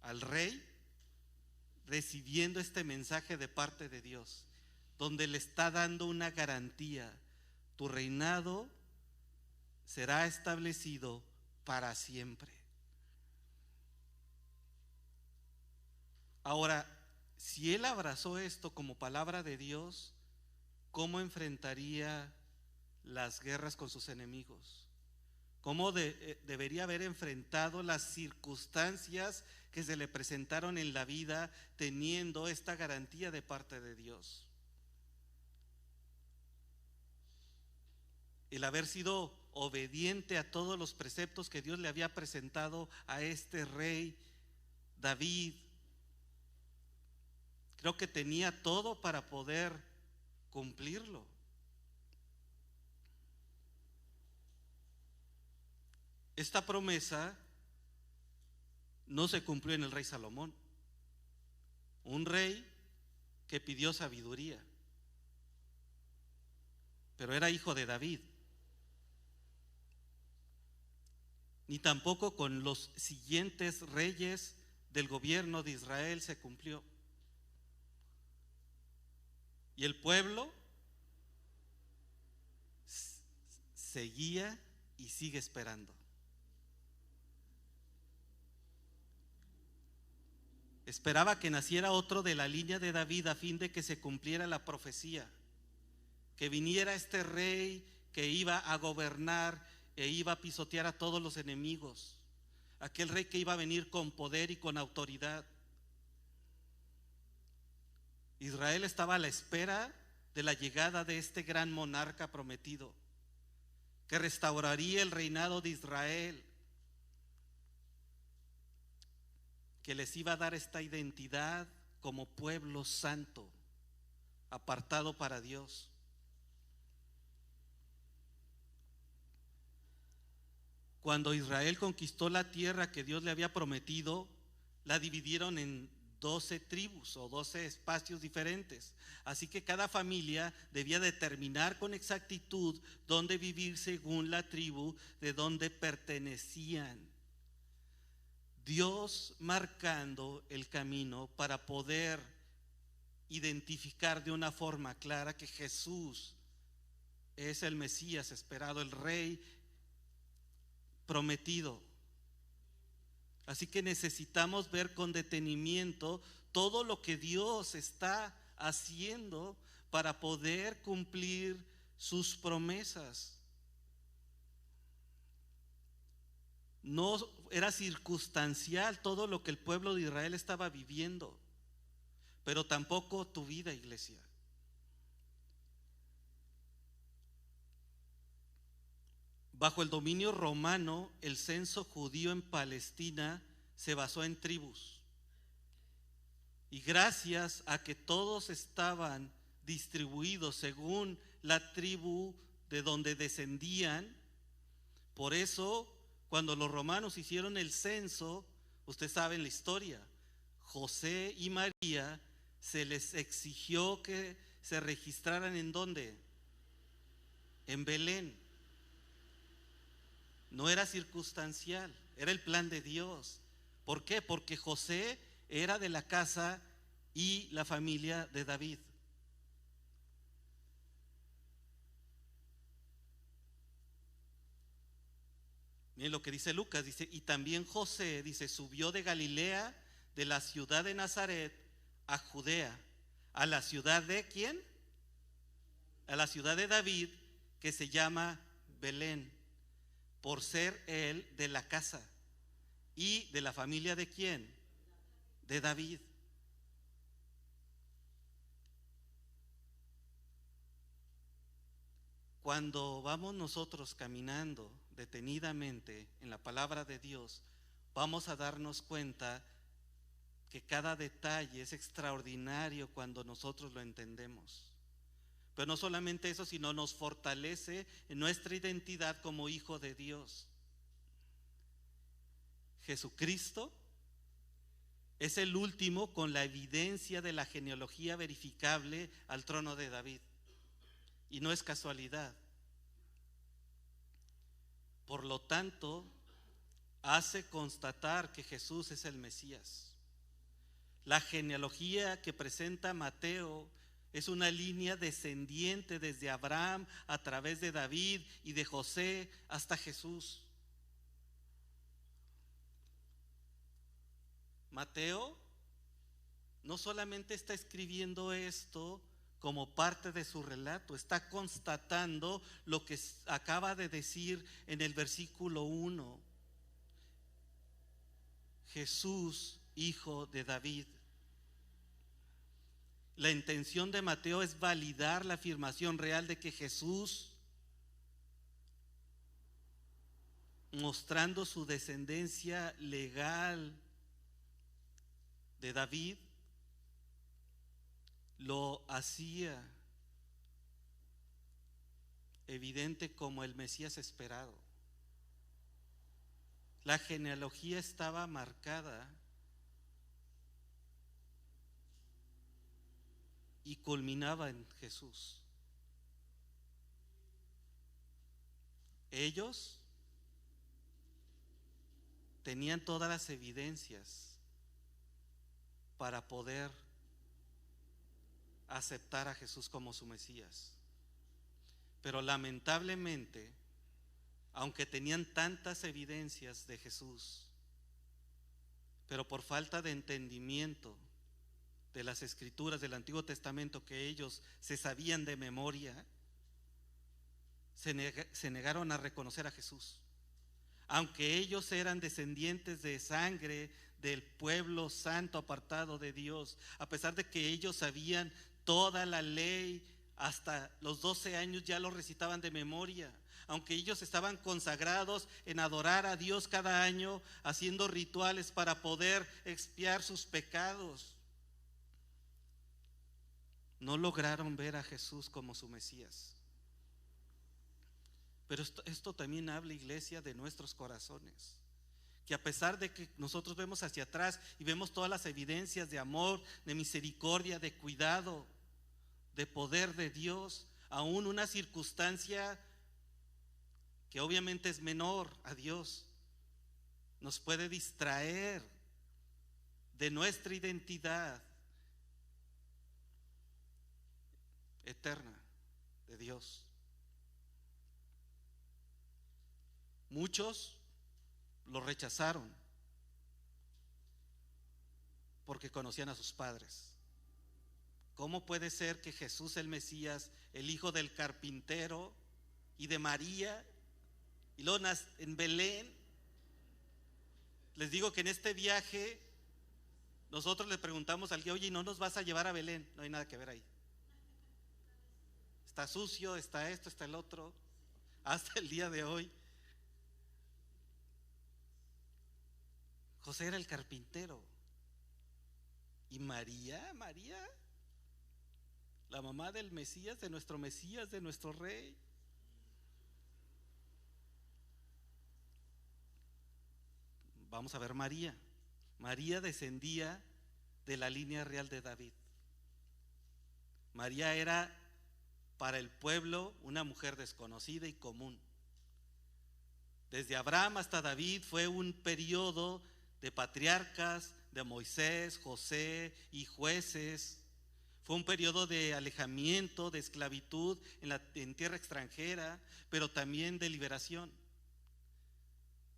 al rey recibiendo este mensaje de parte de Dios, donde le está dando una garantía: tu reinado será establecido para siempre. Ahora, si él abrazó esto como palabra de Dios, ¿cómo enfrentaría las guerras con sus enemigos? ¿Cómo debería haber enfrentado las circunstancias que se le presentaron en la vida teniendo esta garantía de parte de Dios? El haber sido obediente a todos los preceptos que Dios le había presentado a este rey David. Creo que tenía todo para poder cumplirlo. Esta promesa no se cumplió en el rey Salomón, un rey que pidió sabiduría, pero era hijo de David. Ni tampoco con los siguientes reyes del gobierno de Israel se cumplió. Y el pueblo seguía y sigue esperando. Esperaba que naciera otro de la línea de David a fin de que se cumpliera la profecía, que viniera este rey que iba a gobernar e iba a pisotear a todos los enemigos, aquel rey que iba a venir con poder y con autoridad. Israel estaba a la espera de la llegada de este gran monarca prometido, que restauraría el reinado de Israel, que les iba a dar esta identidad como pueblo santo, apartado para Dios. Cuando Israel conquistó la tierra que Dios le había prometido, la dividieron en 12 tribus o 12 espacios diferentes. Así que cada familia debía determinar con exactitud dónde vivir según la tribu de donde pertenecían. Dios marcando el camino para poder identificar de una forma clara que Jesús es el Mesías esperado, el Rey prometido. Así que necesitamos ver con detenimiento todo lo que Dios está haciendo para poder cumplir sus promesas. No era circunstancial todo lo que el pueblo de Israel estaba viviendo, pero tampoco tu vida, iglesia. Bajo el dominio romano, el censo judío en Palestina se basó en tribus. Y gracias a que todos estaban distribuidos según la tribu de donde descendían, por eso cuando los romanos hicieron el censo, ustedes saben la historia, José y María se les exigió que se registraran ¿en dónde? En Belén. No era circunstancial, era el plan de Dios. ¿Por qué? Porque José era de la casa y la familia de David. Miren lo que dice Lucas, dice, y también José, dice, subió de Galilea, de la ciudad de Nazaret, a Judea, a la ciudad de ¿quién? A la ciudad de David, que se llama Belén, por ser él de la casa y de la familia de ¿quién? De David. Cuando vamos nosotros caminando detenidamente en la palabra de Dios, vamos a darnos cuenta que cada detalle es extraordinario cuando nosotros lo entendemos. Pero no solamente eso, sino nos fortalece en nuestra identidad como hijo de Dios. Jesucristo es el último con la evidencia de la genealogía verificable al trono de David. Y no es casualidad. Por lo tanto, hace constatar que Jesús es el Mesías. La genealogía que presenta Mateo es una línea descendiente desde Abraham a través de David y de José hasta Jesús. Mateo no solamente está escribiendo esto como parte de su relato, está constatando lo que acaba de decir en el versículo 1. Jesús, hijo de David. La intención de Mateo es validar la afirmación real de que Jesús mostrando su descendencia legal de David, lo hacía evidente como el Mesías esperado. La genealogía estaba marcada y culminaba en Jesús. Ellos tenían todas las evidencias para poder aceptar a Jesús como su Mesías. Pero lamentablemente, aunque tenían tantas evidencias de Jesús, pero por falta de entendimiento de las Escrituras del Antiguo Testamento que ellos se sabían de memoria, se negaron a reconocer a Jesús. Aunque ellos eran descendientes de sangre del pueblo santo apartado de Dios, a pesar de que ellos sabían toda la ley, hasta los 12 años ya lo recitaban de memoria, aunque ellos estaban consagrados en adorar a Dios cada año, haciendo rituales para poder expiar sus pecados, no lograron ver a Jesús como su Mesías. Pero esto también habla, iglesia, de nuestros corazones, que a pesar de que nosotros vemos hacia atrás y vemos todas las evidencias de amor, de misericordia, de cuidado, de poder de Dios, aún una circunstancia que obviamente es menor a Dios, nos puede distraer de nuestra identidad eterna de Dios. Muchos lo rechazaron porque conocían a sus padres. ¿Cómo puede ser que Jesús el Mesías, el hijo del carpintero y de María, y luego en Belén? Les digo que en este viaje nosotros le preguntamos al guía: oye, ¿no nos vas a llevar a Belén? No hay nada que ver ahí. Está sucio, está esto, está el otro. Hasta el día de hoy. José era el carpintero. ¿Y María? La mamá del Mesías, de nuestro Rey. Vamos a ver María. María descendía de la línea real de David. María era para el pueblo una mujer desconocida y común. Desde Abraham hasta David fue un periodo de patriarcas, de Moisés, José y jueces. Fue un periodo de alejamiento, de esclavitud en tierra extranjera, pero también de liberación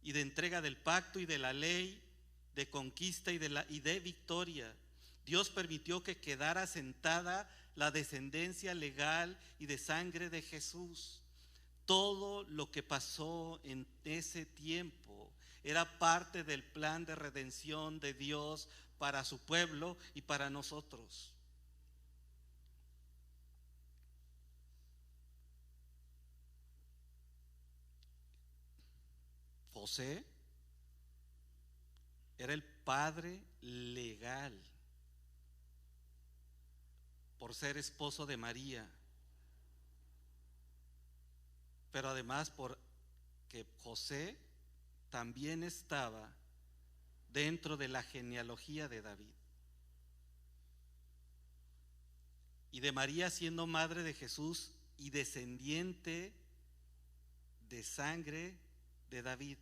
y de entrega del pacto y de la ley, de conquista y de victoria. Dios permitió que quedara sentada la descendencia legal y de sangre de Jesús. Todo lo que pasó en ese tiempo era parte del plan de redención de Dios para su pueblo y para nosotros. José era el padre legal por ser esposo de María, pero además porque José también estaba dentro de la genealogía de David, y de María siendo madre de Jesús y descendiente de sangre de David.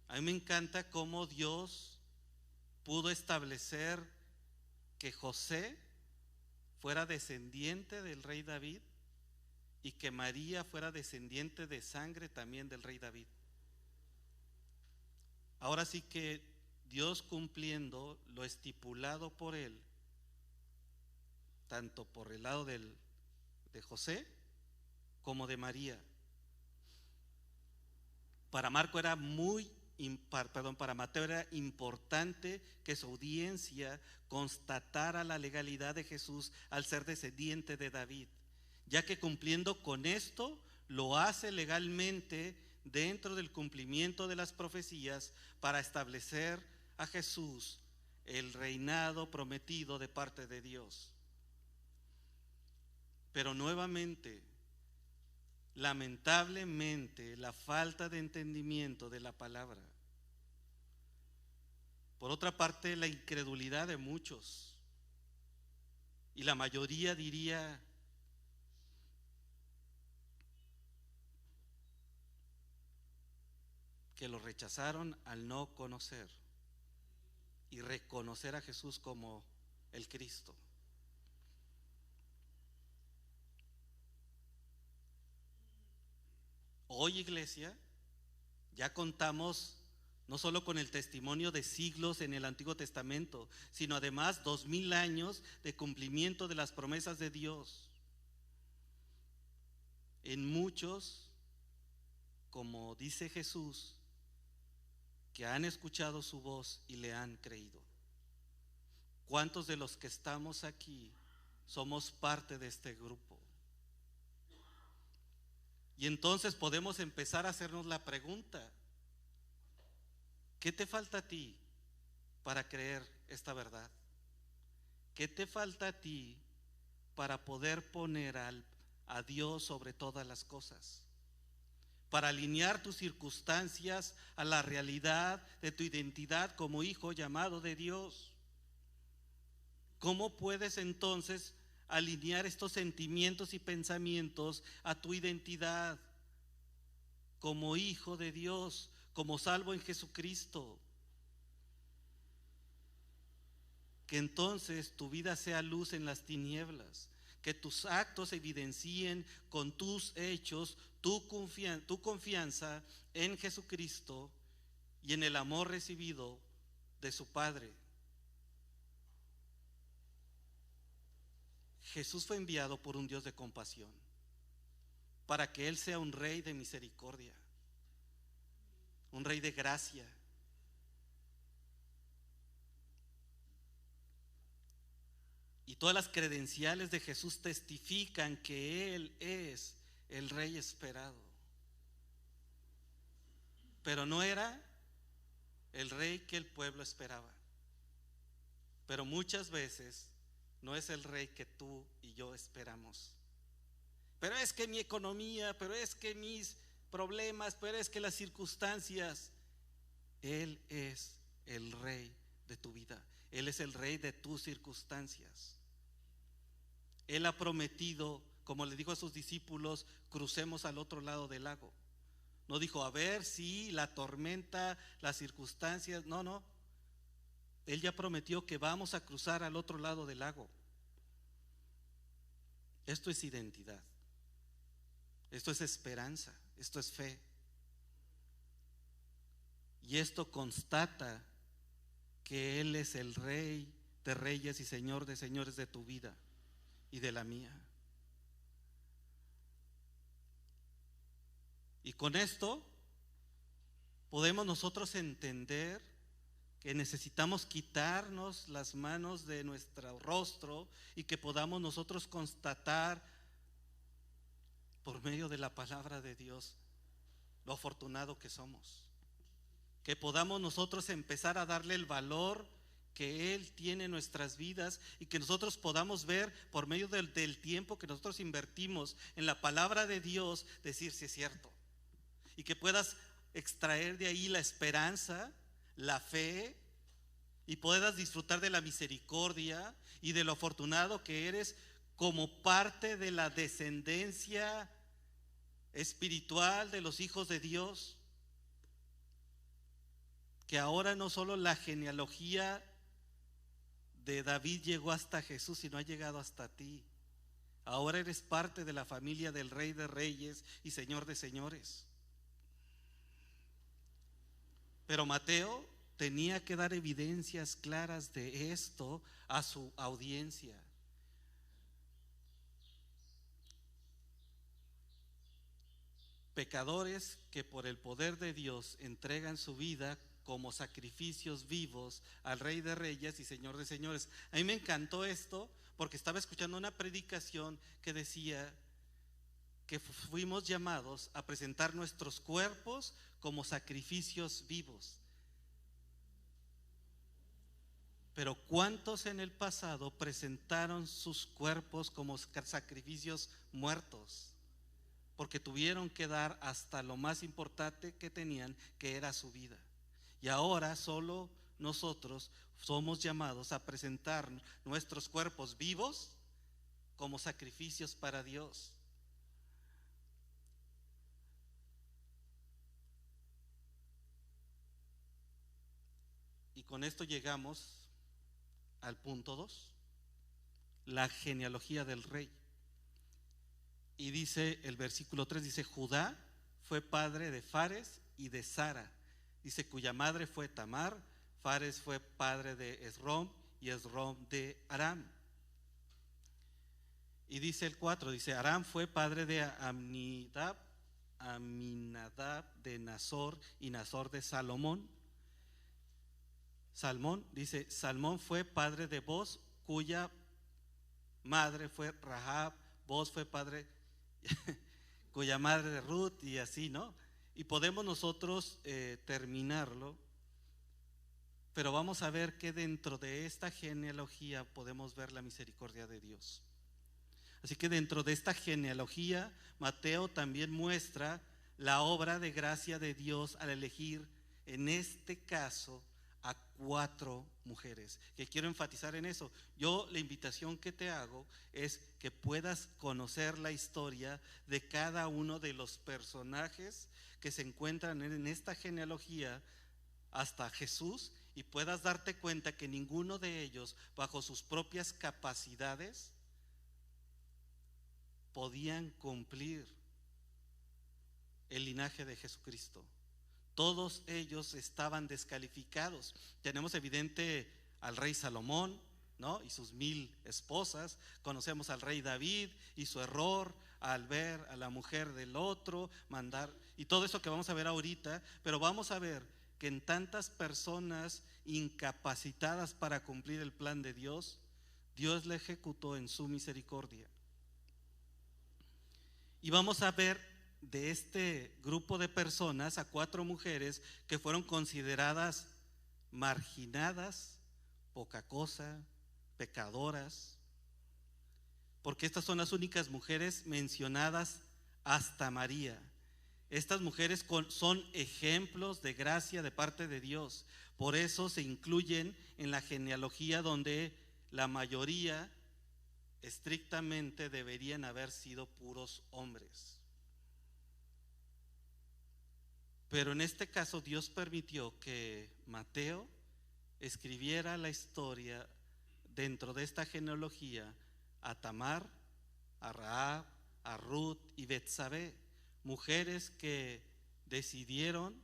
A mí me encanta cómo Dios pudo establecer que José fuera descendiente del rey David y que María fuera descendiente de sangre también del rey David. Ahora sí que Dios, cumpliendo lo estipulado por él, tanto por el lado de José como de María. Para Mateo era importante que su audiencia constatara la legalidad de Jesús al ser descendiente de David, ya que cumpliendo con esto lo hace legalmente dentro del cumplimiento de las profecías para establecer a Jesús el reinado prometido de parte de Dios. Pero nuevamente, lamentablemente, la falta de entendimiento de la palabra. Por otra parte, la incredulidad de muchos. Y la mayoría diría que lo rechazaron al no conocer y reconocer a Jesús como el Cristo. Hoy, iglesia, ya contamos no solo con el testimonio de siglos en el Antiguo Testamento, sino además 2000 años de cumplimiento de las promesas de Dios. En muchos, como dice Jesús, que han escuchado su voz y le han creído. ¿Cuántos de los que estamos aquí somos parte de este grupo? Y entonces podemos empezar a hacernos la pregunta: ¿qué te falta a ti para creer esta verdad? ¿Qué te falta a ti para poder poner a Dios sobre todas las cosas? Para alinear tus circunstancias a la realidad de tu identidad como hijo llamado de Dios. ¿Cómo puedes entonces alinear estos sentimientos y pensamientos a tu identidad como hijo de Dios, como salvo en Jesucristo? Que entonces tu vida sea luz en las tinieblas, que tus actos evidencien con tus hechos tu confianza en Jesucristo y en el amor recibido de su Padre. Jesús fue enviado por un Dios de compasión, para que Él sea un rey de misericordia, un rey de gracia. Y todas las credenciales de Jesús testifican que Él es el rey esperado. Pero no era el rey que el pueblo esperaba. Pero muchas veces no es el rey que tú y yo esperamos. Pero es que mi economía, pero es que mis problemas, pero es que las circunstancias. Él es el rey de tu vida. Él es el rey de tus circunstancias. Él ha prometido, como le dijo a sus discípulos, crucemos al otro lado del lago. No dijo, a ver si la tormenta, las circunstancias, no. Él ya prometió que vamos a cruzar al otro lado del lago. Esto es identidad. Esto es esperanza. Esto es fe. Y esto constata que Él es el Rey de reyes y Señor de señores de tu vida y de la mía. Y con esto podemos nosotros entender que necesitamos quitarnos las manos de nuestro rostro y que podamos nosotros constatar por medio de la palabra de Dios lo afortunado que somos. Que podamos nosotros empezar a darle el valor que Él tiene en nuestras vidas y que nosotros podamos ver por medio del tiempo que nosotros invertimos en la palabra de Dios, decir si es cierto. Y que puedas extraer de ahí la esperanza, la fe, y puedas disfrutar de la misericordia y de lo afortunado que eres como parte de la descendencia espiritual de los hijos de Dios. Que ahora no solo la genealogía de David llegó hasta Jesús, sino ha llegado hasta ti. Ahora eres parte de la familia del Rey de Reyes y Señor de Señores. Pero Mateo tenía que dar evidencias claras de esto a su audiencia. Pecadores que por el poder de Dios entregan su vida como sacrificios vivos al Rey de Reyes y Señor de Señores. A mí me encantó esto porque estaba escuchando una predicación que decía que fuimos llamados a presentar nuestros cuerpos como sacrificios vivos. Pero ¿cuántos en el pasado presentaron sus cuerpos como sacrificios muertos? Porque tuvieron que dar hasta lo más importante que tenían, que era su vida. Y ahora solo nosotros somos llamados a presentar nuestros cuerpos vivos como sacrificios para Dios. Y con esto llegamos al punto 2, la genealogía del rey. Y dice el versículo 3, dice: Judá fue padre de Fares y de Zara, dice, cuya madre fue Tamar. Fares fue padre de Esrom y Esrom de Aram. Y dice el 4, dice: Aram fue padre de Aminadab de Nazor y Nazor de Salmón. Dice, Salmón fue padre de Boz, cuya madre fue Rahab. Boz fue padre cuya madre de Ruth, y así, ¿no? Y podemos nosotros terminarlo, pero vamos a ver que dentro de esta genealogía podemos ver la misericordia de Dios. Así que dentro de esta genealogía, Mateo también muestra la obra de gracia de Dios al elegir, en este caso, a 4 mujeres, que quiero enfatizar en eso. Yo la invitación que te hago es que puedas conocer la historia de cada uno de los personajes que se encuentran en esta genealogía hasta Jesús, y puedas darte cuenta que ninguno de ellos, bajo sus propias capacidades, podían cumplir el linaje de Jesucristo. Todos ellos estaban descalificados. Tenemos evidente al rey Salomón, ¿no? Y sus 1000 esposas. Conocemos al rey David y su error al ver a la mujer del otro, mandar, y todo eso que vamos a ver ahorita. Pero vamos a ver que en tantas personas incapacitadas para cumplir el plan de Dios, Dios le ejecutó en su misericordia. Y vamos a ver de este grupo de personas a 4 mujeres que fueron consideradas marginadas, poca cosa, pecadoras, porque estas son las únicas mujeres mencionadas hasta María. Estas mujeres son ejemplos de gracia de parte de Dios, por eso se incluyen en la genealogía donde la mayoría estrictamente deberían haber sido puros hombres. Pero en este caso Dios permitió que Mateo escribiera la historia dentro de esta genealogía a Tamar, a Rahab, a Ruth y Betsabé, mujeres que decidieron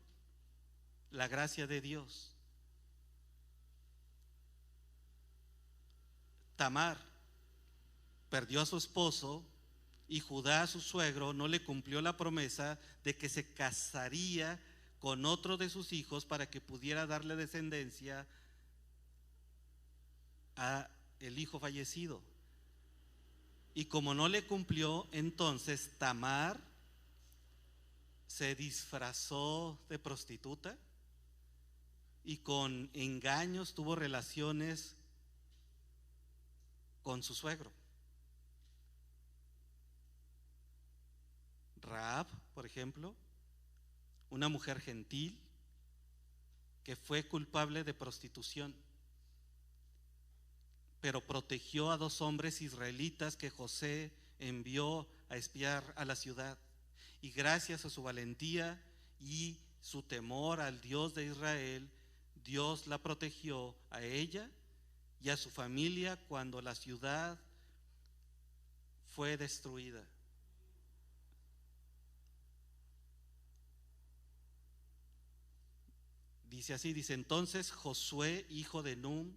la gracia de Dios. Tamar perdió a su esposo, y Judá, su suegro, no le cumplió la promesa de que se casaría con otro de sus hijos para que pudiera darle descendencia a el hijo fallecido. Y como no le cumplió, entonces Tamar se disfrazó de prostituta y con engaños tuvo relaciones con su suegro. Rahab, por ejemplo, una mujer gentil que fue culpable de prostitución, pero protegió a 2 hombres israelitas que José envió a espiar a la ciudad, y gracias a su valentía y su temor al Dios de Israel, Dios la protegió a ella y a su familia cuando la ciudad fue destruida. Dice así, dice, entonces Josué, hijo de Num,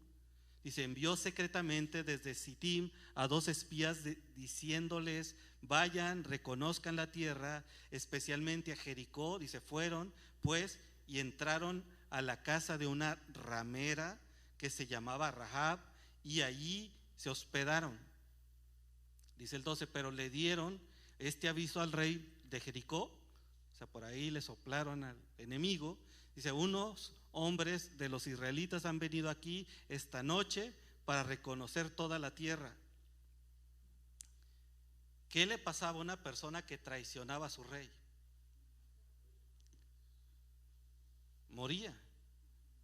dice, envió secretamente desde Sittim a 2 espías diciéndoles, vayan, reconozcan la tierra, especialmente a Jericó. Dice, fueron pues y entraron a la casa de una ramera que se llamaba Rahab, y allí se hospedaron. Dice el 12, pero le dieron este aviso al rey de Jericó, o sea, por ahí le soplaron al enemigo. Dice, unos hombres de los israelitas han venido aquí esta noche para reconocer toda la tierra. ¿Qué le pasaba a una persona que traicionaba a su rey? Moría.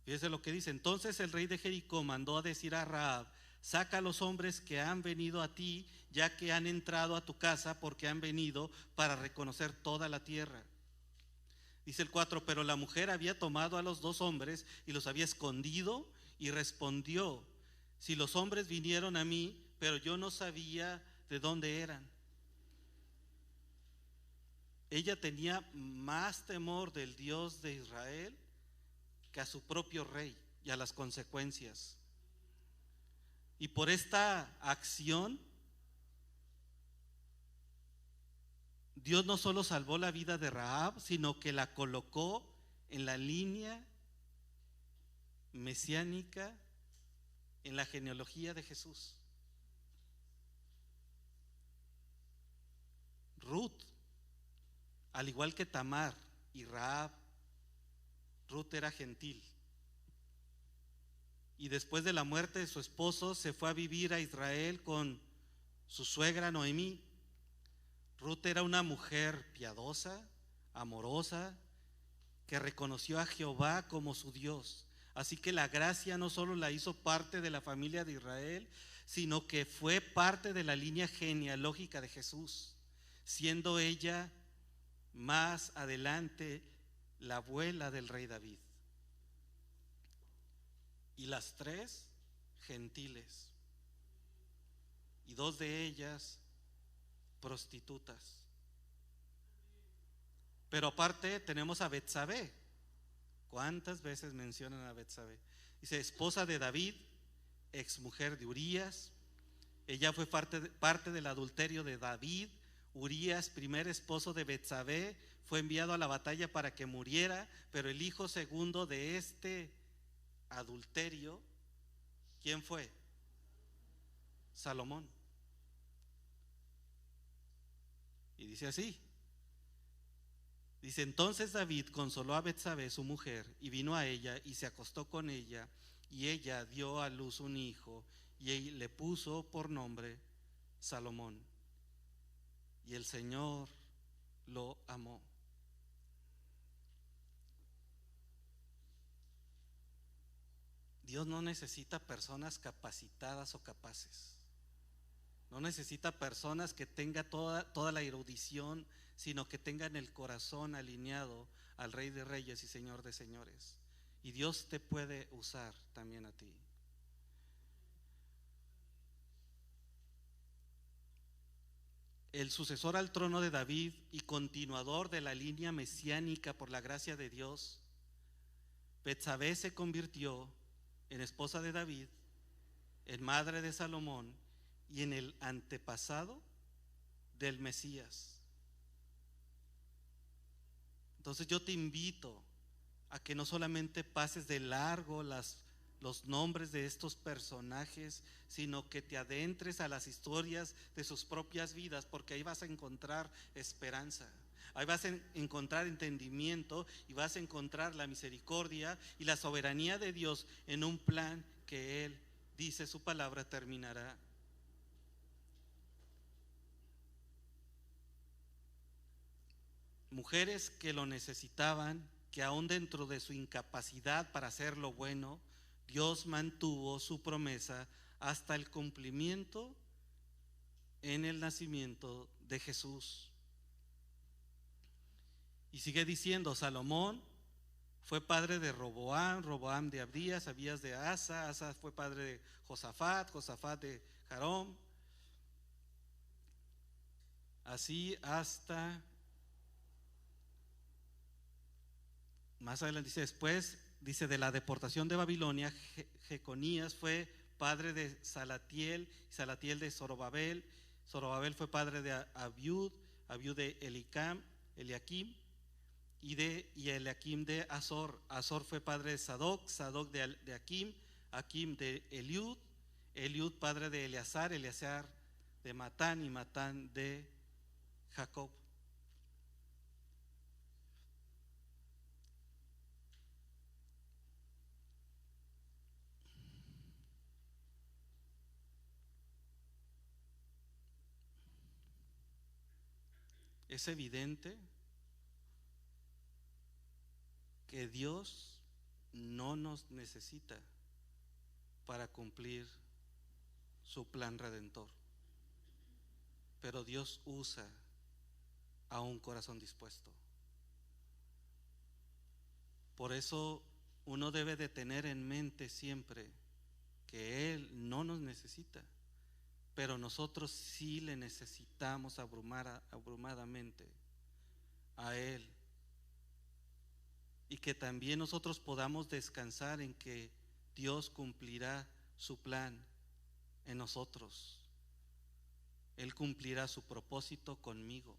Fíjese lo que dice. Entonces el rey de Jericó mandó a decir a Rahab: saca a los hombres que han venido a ti, ya que han entrado a tu casa, porque han venido para reconocer toda la tierra. Dice el 4, pero la mujer había tomado a los 2 hombres y los había escondido, y respondió: si los hombres vinieron a mí, pero yo no sabía de dónde eran. Ella tenía más temor del Dios de Israel que a su propio rey y a las consecuencias. Y por esta acción, Dios no solo salvó la vida de Rahab, sino que la colocó en la línea mesiánica, en la genealogía de Jesús. Ruth, al igual que Tamar y Rahab, Ruth era gentil. Y después de la muerte de su esposo se fue a vivir a Israel con su suegra Noemí. Ruth era una mujer piadosa, amorosa, que reconoció a Jehová como su Dios. Así que la gracia no solo la hizo parte de la familia de Israel, sino que fue parte de la línea genealógica de Jesús, siendo ella más adelante la abuela del rey David. Y las 3 gentiles, y 2 de ellas prostitutas. Pero aparte tenemos a Betsabé. ¿Cuántas veces mencionan a Betsabé? Dice, esposa de David, exmujer de Urías. Ella fue parte del adulterio de David. Urías, primer esposo de Betsabé, fue enviado a la batalla para que muriera, pero el hijo segundo de este adulterio, ¿quién fue? Salomón. Y dice así. Dice, entonces David consoló a Betsabé, su mujer, y vino a ella y se acostó con ella, y ella dio a luz un hijo, y él le puso por nombre Salomón. Y el Señor lo amó. Dios no necesita personas capacitadas o capaces. No necesita personas que tengan toda la erudición, sino que tengan el corazón alineado al Rey de Reyes y Señor de Señores. Y Dios te puede usar también a ti. El sucesor al trono de David y continuador de la línea mesiánica por la gracia de Dios, Betsabé se convirtió en esposa de David, en madre de Salomón y en el antepasado del Mesías. Entonces yo te invito a que no solamente pases de largo los nombres de estos personajes, sino que te adentres a las historias de sus propias vidas, porque ahí vas a encontrar esperanza, ahí vas a encontrar entendimiento y vas a encontrar la misericordia y la soberanía de Dios en un plan que Él, dice su palabra, terminará. Mujeres que lo necesitaban, que aún dentro de su incapacidad para hacer lo bueno, Dios mantuvo su promesa hasta el cumplimiento en el nacimiento de Jesús. Y sigue diciendo, Salomón fue padre de Roboam, Roboam de Abdías, Abías de Asa, Asa fue padre de Josafat, Josafat de Jarón. Así hasta más adelante dice, después, dice, de la deportación de Babilonia, Jeconías fue padre de Salatiel, Salatiel de Zorobabel, Zorobabel fue padre de Abiud, Abiud de Eliakim, y Eliakim de Azor, Azor fue padre de Sadoc, Sadoc de Akim, Akim de Eliud, Eliud padre de Eleazar, Eleazar de Matán y Matán de Jacob. Es evidente que Dios no nos necesita para cumplir su plan redentor, pero Dios usa a un corazón dispuesto. Por eso uno debe de tener en mente siempre que Él no nos necesita, pero nosotros sí le necesitamos abrumadamente a Él, y que también nosotros podamos descansar en que Dios cumplirá su plan en nosotros. Él cumplirá su propósito conmigo,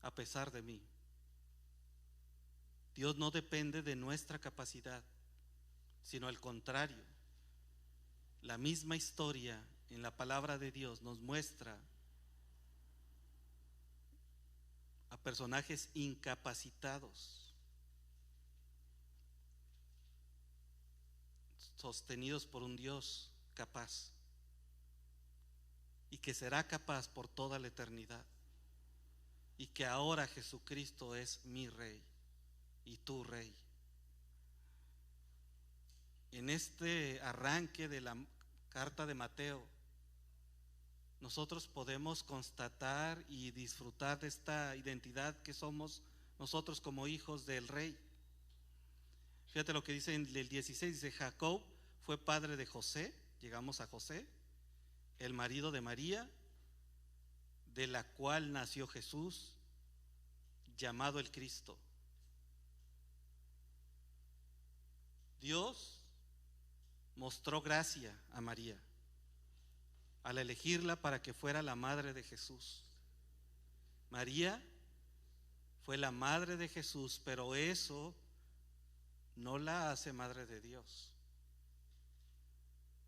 a pesar de mí. Dios no depende de nuestra capacidad, sino al contrario. La misma historia en la palabra de Dios nos muestra a personajes incapacitados, sostenidos por un Dios capaz, y que será capaz por toda la eternidad, y que ahora Jesucristo es mi Rey y tu Rey. En este arranque de la carta de Mateo, nosotros podemos constatar y disfrutar de esta identidad que somos nosotros como hijos del Rey. Fíjate lo que dice en el 16, dice: Jacob fue padre de José, llegamos a José, el marido de María, de la cual nació Jesús, llamado el Cristo. Dios mostró gracia a María al elegirla para que fuera la madre de Jesús. María fue la madre de Jesús, pero eso no la hace madre de Dios.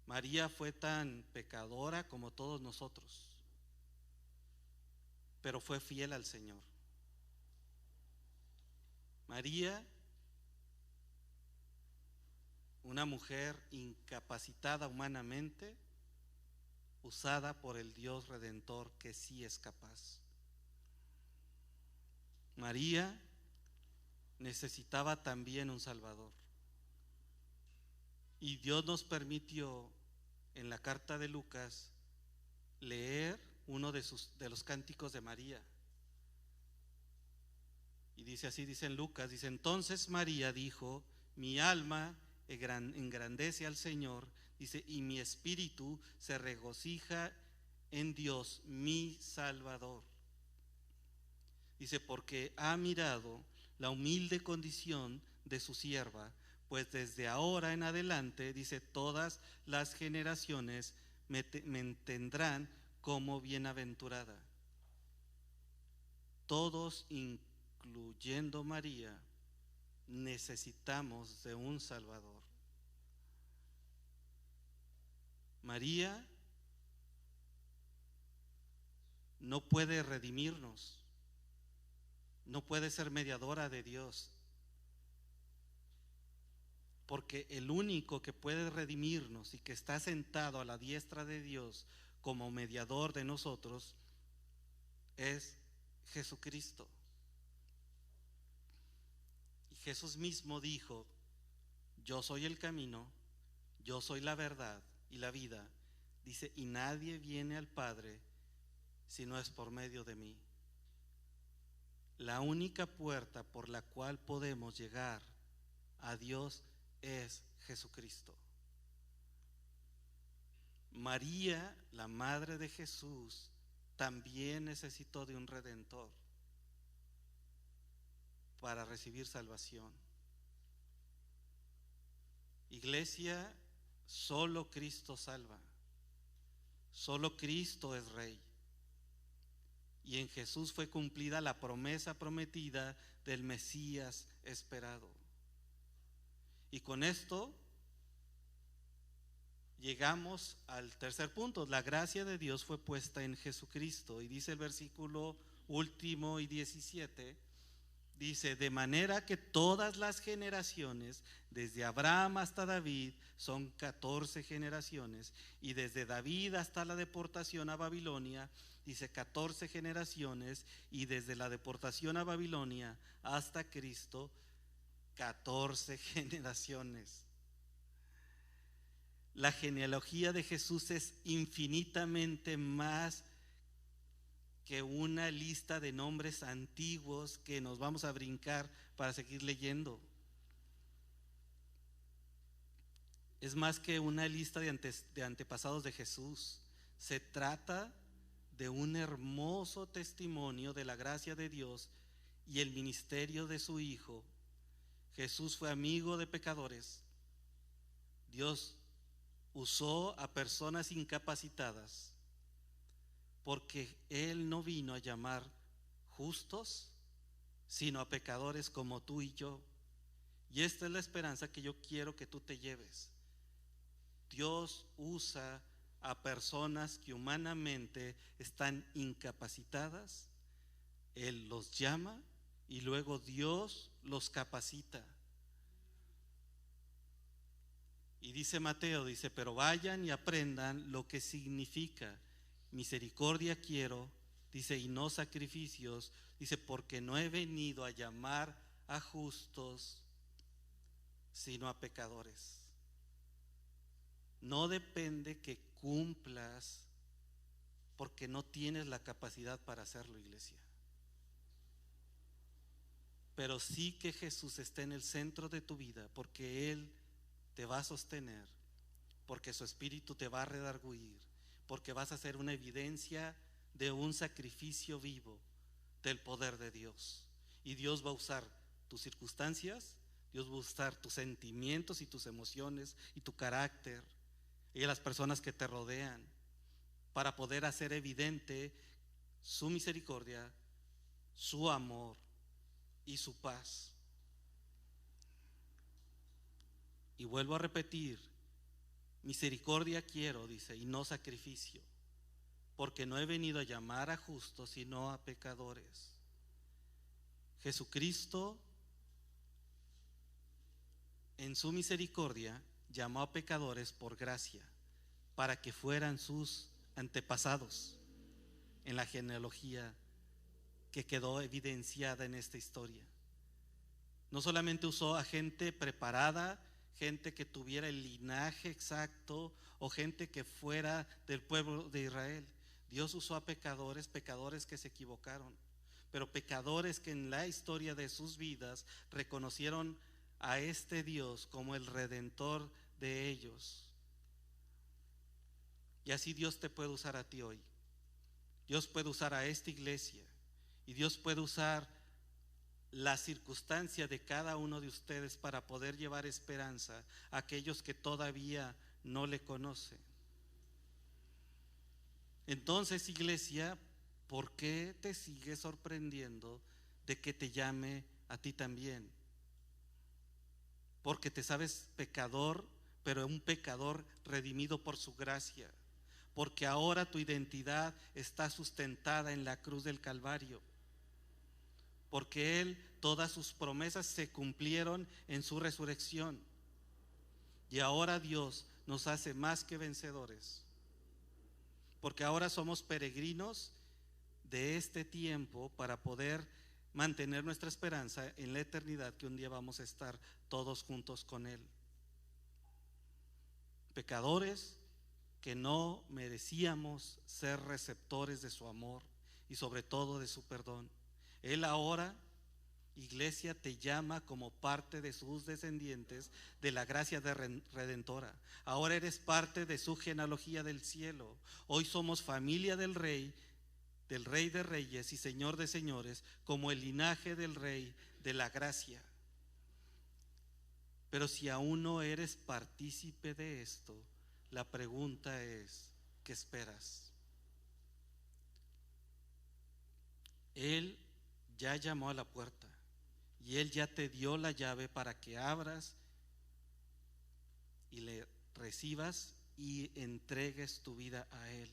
María fue tan pecadora como todos nosotros, pero fue fiel al Señor. María, una mujer incapacitada humanamente, usada por el Dios Redentor que sí es capaz. María necesitaba también un Salvador, y Dios nos permitió en la carta de Lucas leer uno de los cánticos de María. Y dice así, dice en Lucas, dice: entonces María dijo: mi alma engrandece al Señor, dice, y mi espíritu se regocija en Dios mi Salvador. Dice: porque ha mirado la humilde condición de su sierva, pues desde ahora en adelante, dice, todas las generaciones me tendrán como bienaventurada. Todos, incluyendo María, necesitamos de un Salvador. María no puede redimirnos, no puede ser mediadora de Dios, porque el único que puede redimirnos y que está sentado a la diestra de Dios como mediador de nosotros es Jesucristo. Y Jesús mismo dijo: yo soy el camino, yo soy la verdad y la vida, dice, y nadie viene al Padre si no es por medio de mí. La única puerta por la cual podemos llegar a Dios es Jesucristo. María, la madre de Jesús, también necesitó de un Redentor para recibir salvación. Iglesia, solo Cristo salva, solo Cristo es Rey, y en Jesús fue cumplida la promesa prometida del Mesías esperado. Y con esto llegamos al tercer punto. La gracia de Dios fue puesta en Jesucristo. Y dice el versículo último y 17, dice: de manera que todas las generaciones, desde Abraham hasta David, son 14 generaciones, y desde David hasta la deportación a Babilonia, dice 14 generaciones, y desde la deportación a Babilonia hasta Cristo, 14 generaciones. La genealogía de Jesús es infinitamente más que una lista de nombres antiguos que nos vamos a brincar para seguir leyendo. Es más que una lista de antepasados de Jesús. Se trata de un hermoso testimonio de la gracia de Dios y el ministerio de su Hijo. Jesús fue amigo de pecadores. Dios usó a personas incapacitadas, porque Él no vino a llamar justos, sino a pecadores como tú y yo. Y esta es la esperanza que yo quiero que tú te lleves. Dios usa a personas que humanamente están incapacitadas. Él los llama y luego Dios los capacita. Y dice Mateo, dice: pero vayan y aprendan lo que significa misericordia quiero, dice, y no sacrificios, dice, porque no he venido a llamar a justos, sino a pecadores. No depende que cumplas, porque no tienes la capacidad para hacerlo, iglesia. Pero sí que Jesús esté en el centro de tu vida, porque Él te va a sostener, porque su Espíritu te va a redarguir, porque vas a ser una evidencia de un sacrificio vivo del poder de Dios. Y Dios va a usar tus circunstancias, Dios va a usar tus sentimientos y tus emociones y tu carácter y a las personas que te rodean para poder hacer evidente su misericordia, su amor y su paz. Y vuelvo a repetir: misericordia quiero, dice, y no sacrificio, porque no he venido a llamar a justos, sino a pecadores. Jesucristo, en su misericordia, llamó a pecadores por gracia, para que fueran sus antepasados en la genealogía que quedó evidenciada en esta historia. No solamente usó a gente preparada, gente que tuviera el linaje exacto o gente que fuera del pueblo de Israel. Dios usó a pecadores, pecadores que se equivocaron, pero pecadores que en la historia de sus vidas reconocieron a este Dios como el redentor de ellos. Y así Dios te puede usar a ti hoy. Dios puede usar a esta iglesia y Dios puede usar la circunstancia de cada uno de ustedes para poder llevar esperanza a aquellos que todavía no le conocen. Entonces, iglesia, ¿por qué te sigues sorprendiendo de que te llame a ti también? Porque te sabes pecador, pero un pecador redimido por su gracia. Porque ahora tu identidad está sustentada en la cruz del Calvario. Porque Él, todas sus promesas se cumplieron en su resurrección. Y ahora Dios nos hace más que vencedores. Porque ahora somos peregrinos de este tiempo para poder mantener nuestra esperanza en la eternidad, que un día vamos a estar todos juntos con Él. Pecadores que no merecíamos ser receptores de su amor y sobre todo de su perdón. Él ahora, iglesia, te llama como parte de sus descendientes de la gracia redentora. Ahora eres parte de su genealogía del cielo. Hoy somos familia del Rey de Reyes y Señor de Señores, como el linaje del Rey de la gracia. Pero si aún no eres partícipe de esto, la pregunta es: ¿qué esperas? Él ya llamó a la puerta y Él ya te dio la llave para que abras y le recibas y entregues tu vida a Él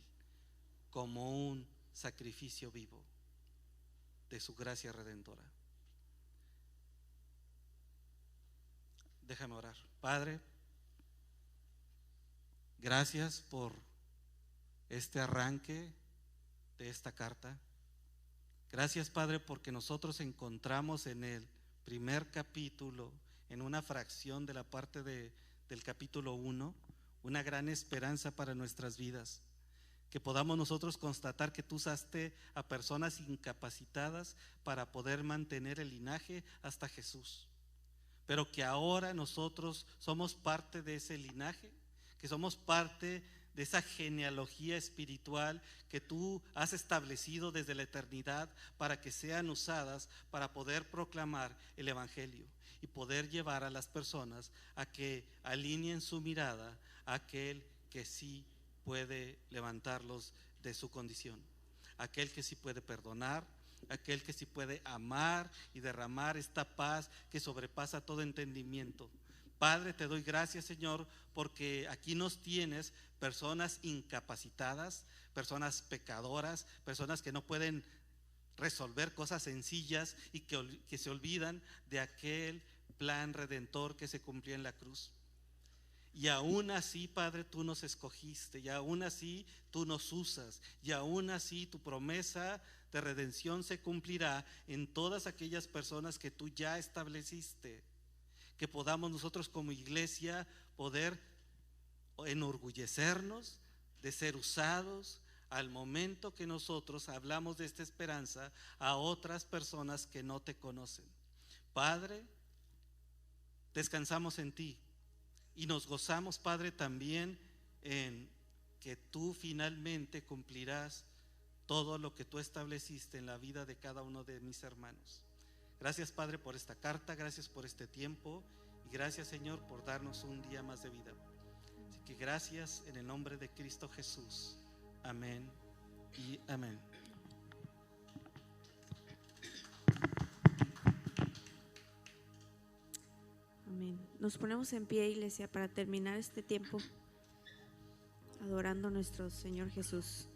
como un sacrificio vivo de su gracia redentora. Déjame orar. Padre, gracias por este arranque de esta carta. Gracias, Padre, porque nosotros encontramos en el primer capítulo, en una fracción de la parte del capítulo 1, una gran esperanza para nuestras vidas. Que podamos nosotros constatar que tú usaste a personas incapacitadas para poder mantener el linaje hasta Jesús, pero que ahora nosotros somos parte de ese linaje, que somos parte de esa genealogía espiritual que tú has establecido desde la eternidad para que sean usadas para poder proclamar el Evangelio y poder llevar a las personas a que alineen su mirada a aquel que sí puede levantarlos de su condición, aquel que sí puede perdonar, aquel que sí puede amar y derramar esta paz que sobrepasa todo entendimiento. Padre, te doy gracias, Señor, porque aquí nos tienes personas incapacitadas, personas pecadoras, personas que no pueden resolver cosas sencillas y que se olvidan de aquel plan redentor que se cumplió en la cruz. Y aún así, Padre, tú nos escogiste, y aún así tú nos usas, y aún así tu promesa de redención se cumplirá en todas aquellas personas que tú ya estableciste. Que podamos nosotros como iglesia poder enorgullecernos de ser usados al momento que nosotros hablamos de esta esperanza a otras personas que no te conocen. Padre, descansamos en ti y nos gozamos, Padre, también en que tú finalmente cumplirás todo lo que tú estableciste en la vida de cada uno de mis hermanos. Gracias, Padre, por esta carta, gracias por este tiempo y gracias, Señor, por darnos un día más de vida. Así que gracias en el nombre de Cristo Jesús. Amén y amén. Amén. Nos ponemos en pie, iglesia, para terminar este tiempo adorando a nuestro Señor Jesús.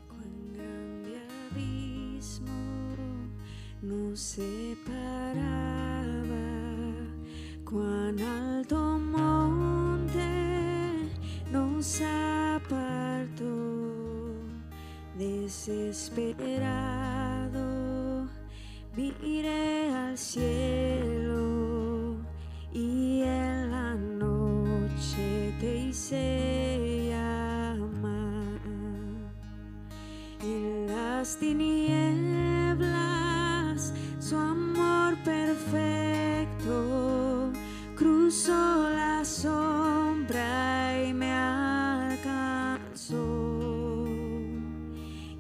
Cuán grande abismo nos separaba, cuán alto monte nos apartó. Desesperado miré al cielo y en la noche te hice llamar. En las tinieblas su amor perfecto cruzó la sombra y me alcanzó.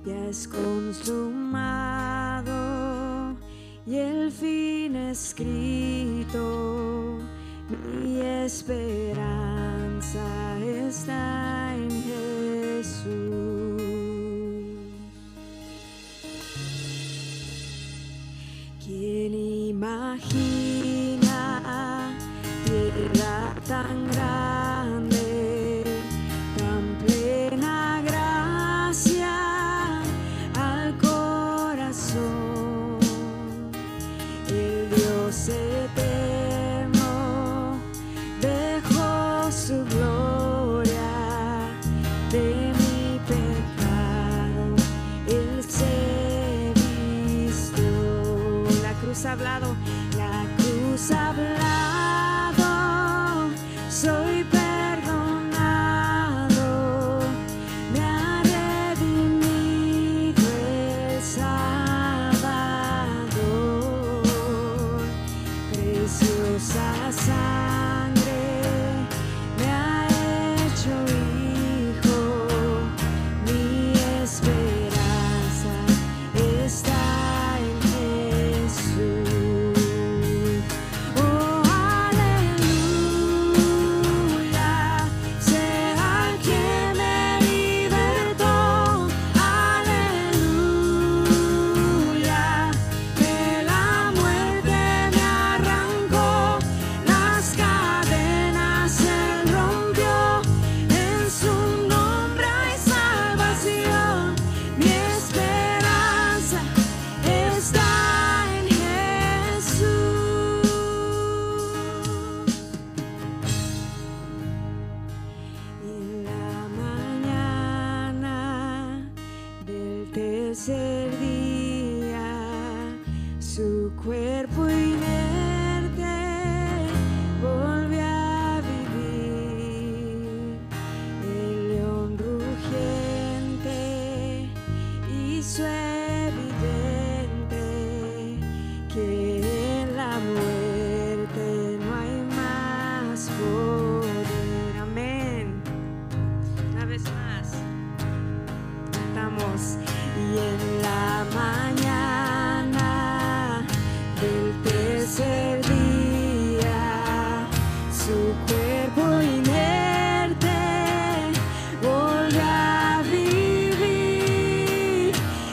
Ya es consumado y el fin escrito, mi esperanza está en Jesús. ¿Quién imagina tierra tan grande, tan plena gracia al corazón? El Dios eterno dejó su gloria de mi pecado, Él se vistió. La cruz ha hablado. La cruz ha hablado, soy perdonado, me ha redimido el Salvador. Preciosa sangre me ha hecho hijo, mi esperanza está en Jesús. tercer día su cuerpo inerte volvió a vivir. El león rugiente hizo evidente que en la muerte no hay más poder. Amén. Una vez más cantamos. Y en la mañana del tercer día su cuerpo inerte volvió a vivir.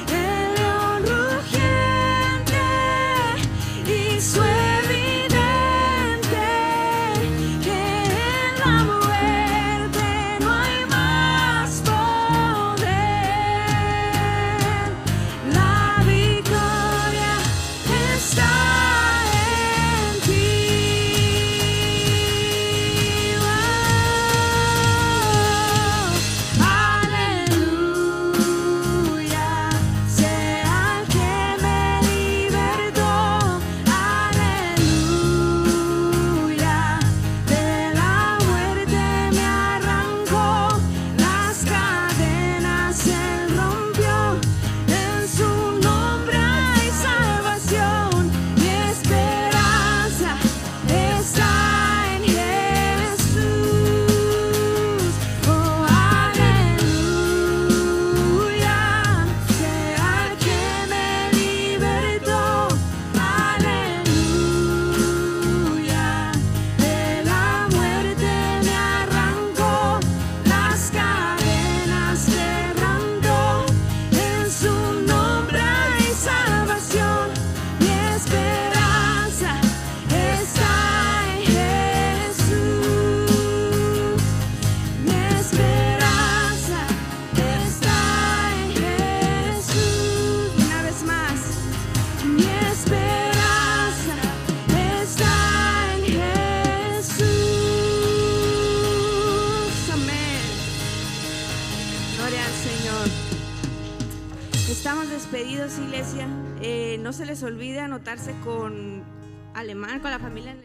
El león rugiente hizo evidente que en la muerte no hay más poder. La victoria está en ti. Aleluya, sea el que me libertó. Aleluya, de la muerte me arrancó, las cadenas él rompió. En su nombre hay salvación, mi esperanza está en Jesús. Oh, aleluya, sea el que me libertó. Aleluya, de la muerte me arrancó, las cadenas quebrantó. En su nombre hay salvación, mi esperanza está en Jesús. Mi esperanza está en Jesús. Una vez más, mi esperanza está en Jesús. Amén. Gloria al Señor. Estamos despedidos, iglesia. No se les olvide anotarse con Alemán, con la familia.